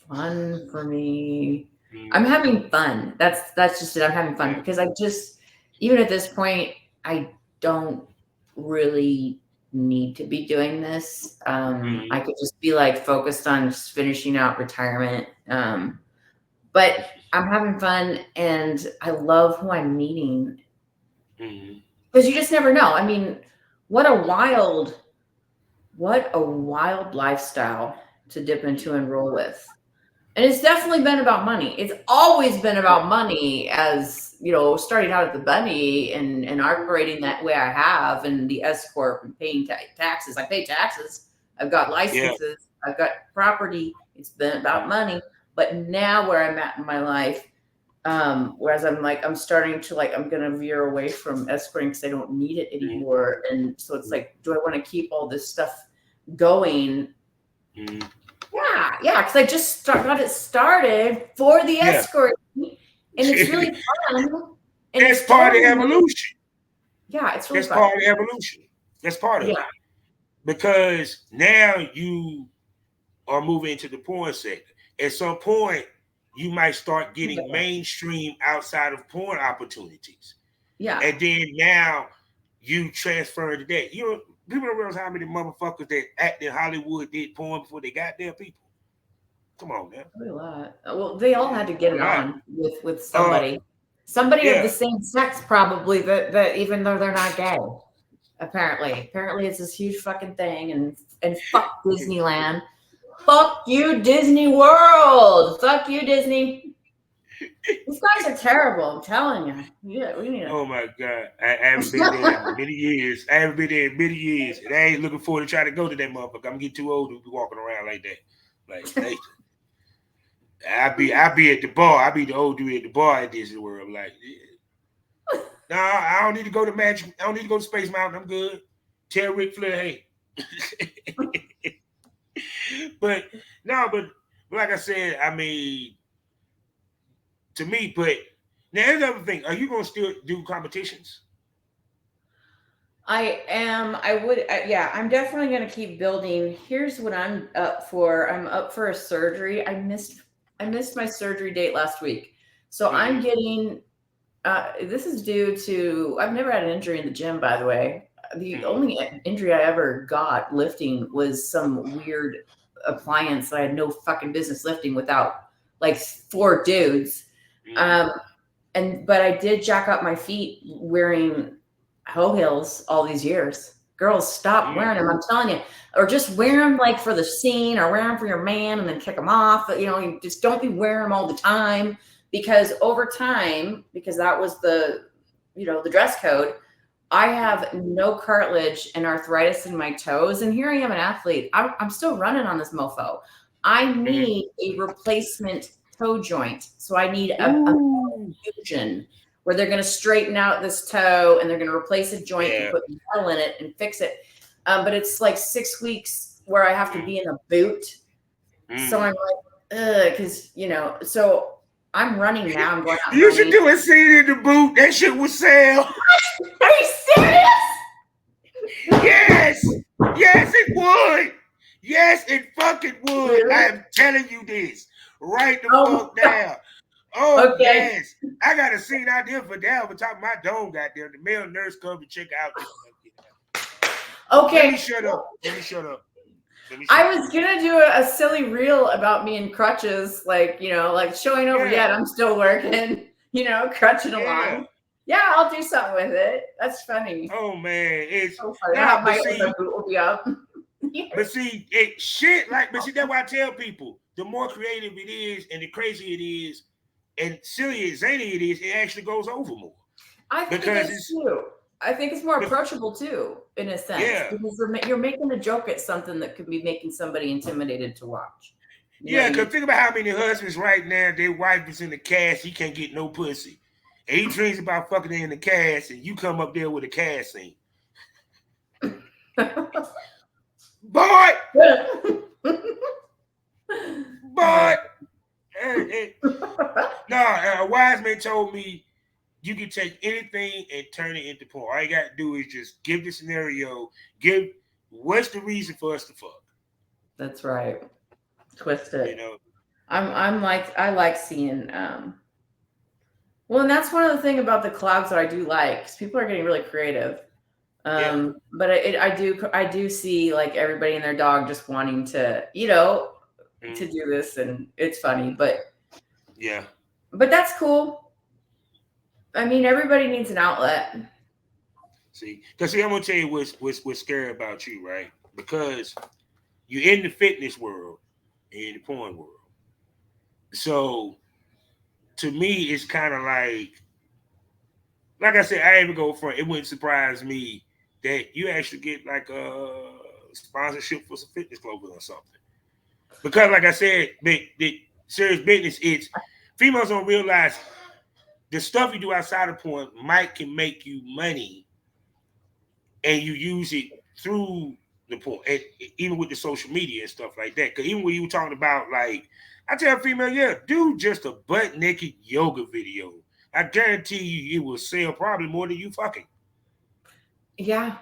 fun for me. I'm having fun. That's just it. I'm having fun because I just, even at this point, I don't really need to be doing this. I could just be like focused on just finishing out retirement. But I'm having fun, and I love who I'm meeting because you just never know. I mean, what a wild lifestyle to dip into and roll with. And it's definitely been about money. It's always been about money, as starting out at the Bunny and operating that way I have, and the S corp and paying taxes. I pay taxes. I've got licenses. Yeah. I've got property. It's been about money. But now where I'm at in my life, whereas I'm starting to I'm gonna veer away from escorting because I don't need it anymore. And so it's like, do I want to keep all this stuff going? Yeah, because I just got it started for the escort, and it's really fun. And that's part of evolution. Yeah, it's really that's fun. Part of evolution. That's part of it. Because now you are moving into the porn sector. At some point, you might start getting mainstream outside of porn opportunities. Yeah. And then now you transfer to that. People don't realize how many motherfuckers that act in Hollywood did porn before they got there, people. Come on, man. A lot. Well, they all had to get it on with somebody. Somebody of the same sex, probably, that even though they're not gay. Apparently it's this huge fucking thing, and fuck Disneyland. Fuck you, Disney World. Fuck you, Disney. These guys are terrible. I'm telling you. Yeah, we need. Oh my god, I haven't been there in many years. And I ain't looking forward to trying to go to that motherfucker. I'm gonna get too old to be walking around like that. Like, I be at the bar. I be the old dude at the bar at Disney World. Like, no, I don't need to go to Magic. I don't need to go to Space Mountain. I'm good. Tell Ric Flair, hey. But like I said, I mean, to me, but now here's the other thing. Are you going to still do competitions? I am. I would. I'm definitely going to keep building. Here's what I'm up for. I'm up for a surgery. I missed my surgery date last week. So I'm getting, this is due to, I've never had an injury in the gym, by the way. The only injury I ever got lifting was some weird appliance that I had no fucking business lifting without like 4 dudes. But I did jack up my feet wearing hoe heels all these years. Girls, stop wearing them. I'm telling you, or just wear them like for the scene, or wear them for your man and then kick them off. You just don't be wearing them all the time, because over time, because that was the dress code, I have no cartilage and arthritis in my toes. And here I am, an athlete. I'm still running on this mofo. I need a replacement toe joint. So I need a fusion where they're going to straighten out this toe and they're going to replace a joint and put metal in it and fix it. But it's like 6 weeks where I have to be in a boot. So I'm like, because, so I'm running now. I'm going out. You should do a scene in the boot. That shit would sell. Are you serious? Yes. Yes, it would. Yes, it fucking would. Really? I am telling you this. Write the fuck down. Oh Okay. yes, I got a scene out there for that. On top of my dome, got there. The male nurse come to check out this. Let me Okay. shut up. Let me shut up. Let me shut I up. was gonna do a silly reel about me in crutches, like, like showing over Yeah, yet I'm still working, crutching yeah. along. Yeah, I'll do something with it. That's funny. Oh man, it's So funny. I'll nah. have my boot will be up. It shit like. But see, that's why I tell people: the more creative it is, and the crazier it is, and silly and zany it is, it actually goes over more I think it because does it's too. I think it's more approachable too, in a sense, yeah, because you're making a joke at something that could be making somebody intimidated to watch. yeah. You. Because think about how many husbands right now, their wife is in the cast, he can't get no pussy, and he dreams about fucking her in the cast, and you come up there with a cast scene, boy, boy. No, a wise man told me you can take anything and turn it into porn. All you got to do is just give the scenario, give what's the reason for us to fuck. That's right. Twist You it. know, I like seeing well, and that's one of the thing about the collabs that I do like, because people are getting really creative. yeah. But I do see like everybody and their dog just wanting to, to do this, and it's funny, Yeah. but that's cool. I mean, everybody needs an outlet. See, because I'm gonna tell you what's scary about you, right? Because you're in the fitness world and in the porn world. So to me, it's kind of like I said, I even go for it. It wouldn't surprise me that you actually get like a sponsorship for some fitness clothing or something. Because like I said, the serious business, it's females don't realize the stuff you do outside of porn might can make you money, and you use it through the porn, and even with the social media and stuff like that. Because even when you were talking about like, I tell a female, yeah, do just a butt naked yoga video. I guarantee you, it will sell probably more than you fucking. Yeah,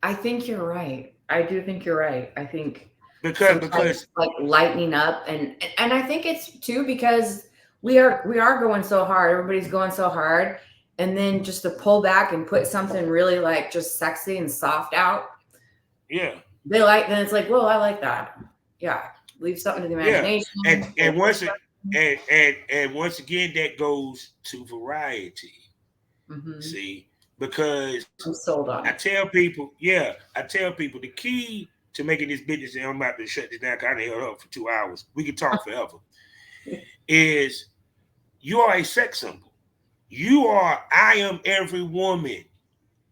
I think you're right. I do think you're right. I think sometimes Because like lightening up, and I think it's too because we are going so hard. Everybody's going so hard, and then just to pull back and put something really like just sexy and soft out. yeah, Then it's like, whoa, I like that. Yeah, leave something to the yeah, imagination. and once again that goes to variety. Mm-hmm. See, because I'm sold on it. I tell people the key to making this business, and I'm about to shut this down because I done held up for 2 hours. We can talk forever. Is you are a sex symbol. You are, I am every woman.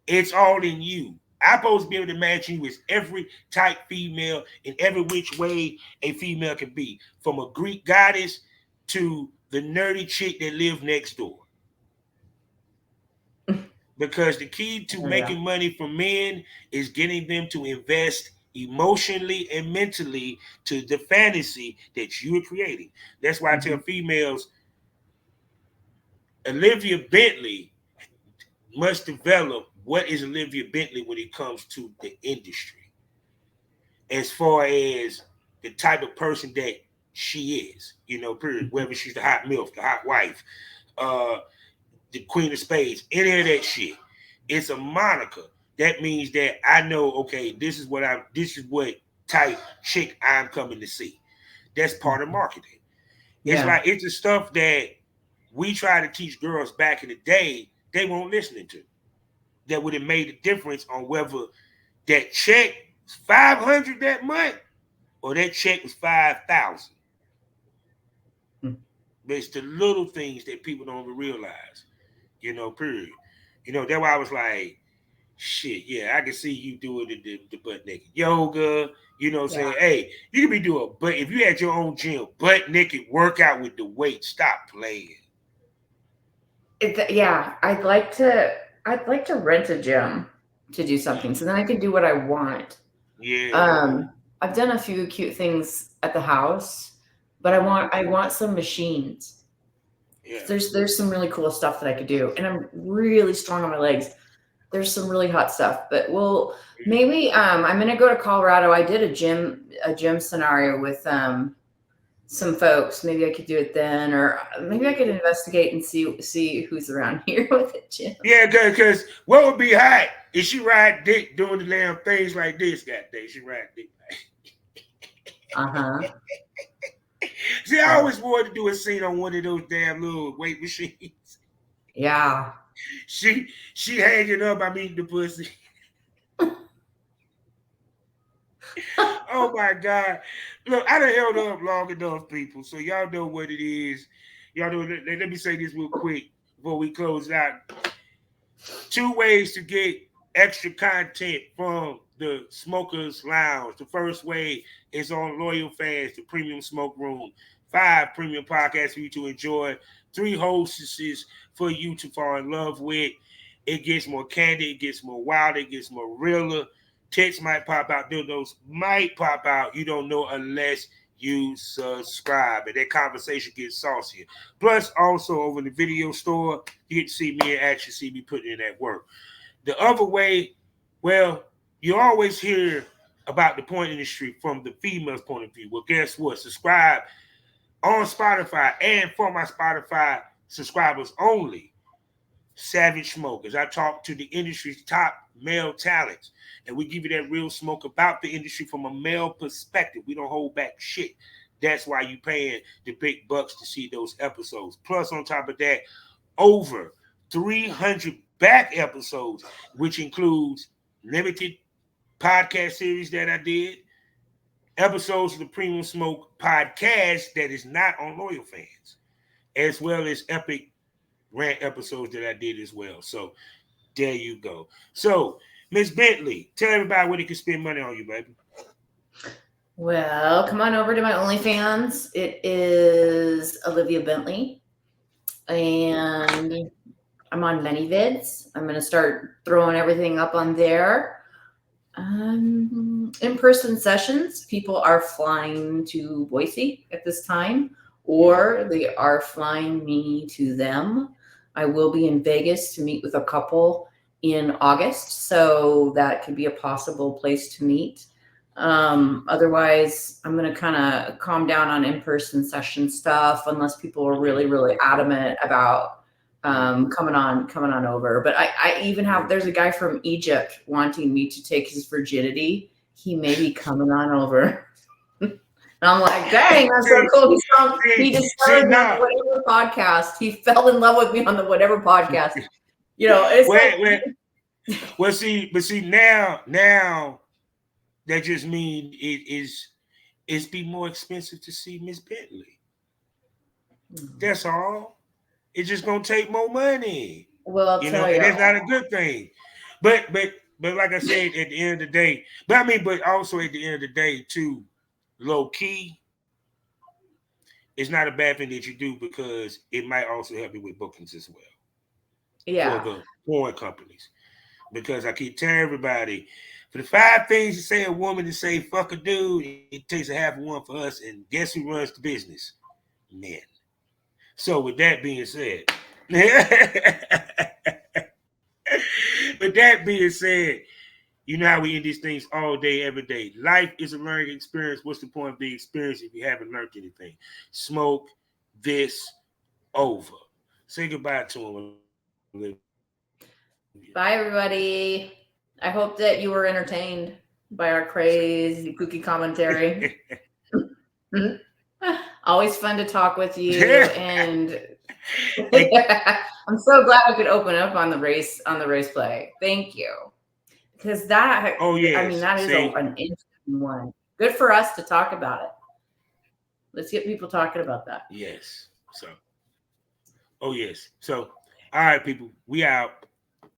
It's all in you. I'm supposed to be able to match you with every type female in every which way a female can be, from a Greek goddess to the nerdy chick that live next door. Because the key to Oh, yeah. making money from men is getting them to invest emotionally and mentally to the fantasy that you are creating. That's why I tell Mm-hmm. females, Olivia Bentley must develop what is Olivia Bentley when it comes to the industry, as far as the type of person that she is, period. Whether she's the hot MILF, the hot wife, uh, the Queen of Spades, any of that shit. It's a moniker. That means that I know, okay, this is what type chick I'm coming to see. That's part of marketing. Yeah. It's the stuff that we try to teach girls back in the day, they weren't listening to. That would have made a difference on whether that check was 500 that month or that check was 5,000. But it's the little things that people don't even realize, period. That's why I was like, shit, yeah, I can see you doing the butt naked yoga, Yeah. saying, hey, you can be doing, but if you had your own gym, butt naked workout with the weight, stop playing. Yeah, I'd like to rent a gym to do something, so then I can do what I want. Yeah. I've done a few cute things at the house, but I want some machines. Yeah. There's some really cool stuff that I could do, and I'm really strong on my legs. There's some really hot stuff, but well, maybe I'm gonna go to Colorado. I did a gym scenario with some folks. Maybe I could do it then, or maybe I could investigate and see who's around here with it, Jim. Yeah, because what would be hot is she ride dick doing the damn things like this, goddamn. She ride dick. See, I always wanted to do a scene on one of those damn little weight machines. Yeah. She hanging up, I'm eating the pussy. Oh my God. Look, I done held up long enough, people. So y'all know what it is. Y'all know, let me say this real quick before we close out. 2 ways to get extra content from the Smokers Lounge. The first way is on Loyal Fans, the Premium Smoke Room. 5 premium podcasts for you to enjoy. 3 hostesses for you to fall in love with. It gets more candid, it gets more wild, it gets more realer. Texts might pop out, dildos might pop out. You don't know unless you subscribe, and that conversation gets saucier. Plus, also over in the video store, you get to see me and actually see me putting in that work. The other way, well, you always hear about the porn industry from the female's point of view. Well, guess what? Subscribe on Spotify, and for my Spotify subscribers only, Savage Smokers. I talk to the industry's top male talents, and we give you that real smoke about the industry from a male perspective. We don't hold back shit. That's why you paying the big bucks to see those episodes. Plus, on top of that, over 300 back episodes, which includes limited podcast series that I did, episodes of the Premium Smoke podcast that is not on Loyal Fans, as well as epic rant episodes that I did as well. So there you go. So Miss Bentley, tell everybody where they can spend money on you, baby. Well, come on over to my OnlyFans. It is Olivia Bentley, and I'm on many vids. I'm going to start throwing everything up on there. In-person sessions. People are flying to Boise at this time, or they are flying me to them. I will be in Vegas to meet with a couple in August, so that could be a possible place to meet. Otherwise, I'm going to kind of calm down on in-person session stuff unless people are really, really adamant about coming on over. But I even have, there's a guy from Egypt wanting me to take his virginity. He may be coming on over. And I'm like, dang, that's so cool. He discovered me on the whatever podcast. He fell in love with me on the whatever podcast. You know, it's well, see, now that just means it's be more expensive to see Miss Bentley. That's all. It's just gonna take more money. Well, I'll tell you, and that's not a good thing. But like I said, at the end of the day, but also at the end of the day, too, low key, it's not a bad thing that you do because it might also help you with bookings as well. Yeah. For the porn companies. Because I keep telling everybody, for the 5 things you say a woman to say fuck a dude, it takes a half of one for us. And guess who runs the business? Men. So with that being said, you know how we end these things all day, every day. Life is a learning experience. What's the point of the experience if you haven't learned anything? Smoke this over. Say goodbye to him. Bye, everybody. I hope that you were entertained by our crazy kooky commentary. Always fun to talk with you, and I'm so glad we could open up on the race play. Thank you, because that. Oh yeah, I mean that is an interesting one. Good for us to talk about it. Let's get people talking about that. Yes. So. Oh yes. So, all right, people, we out.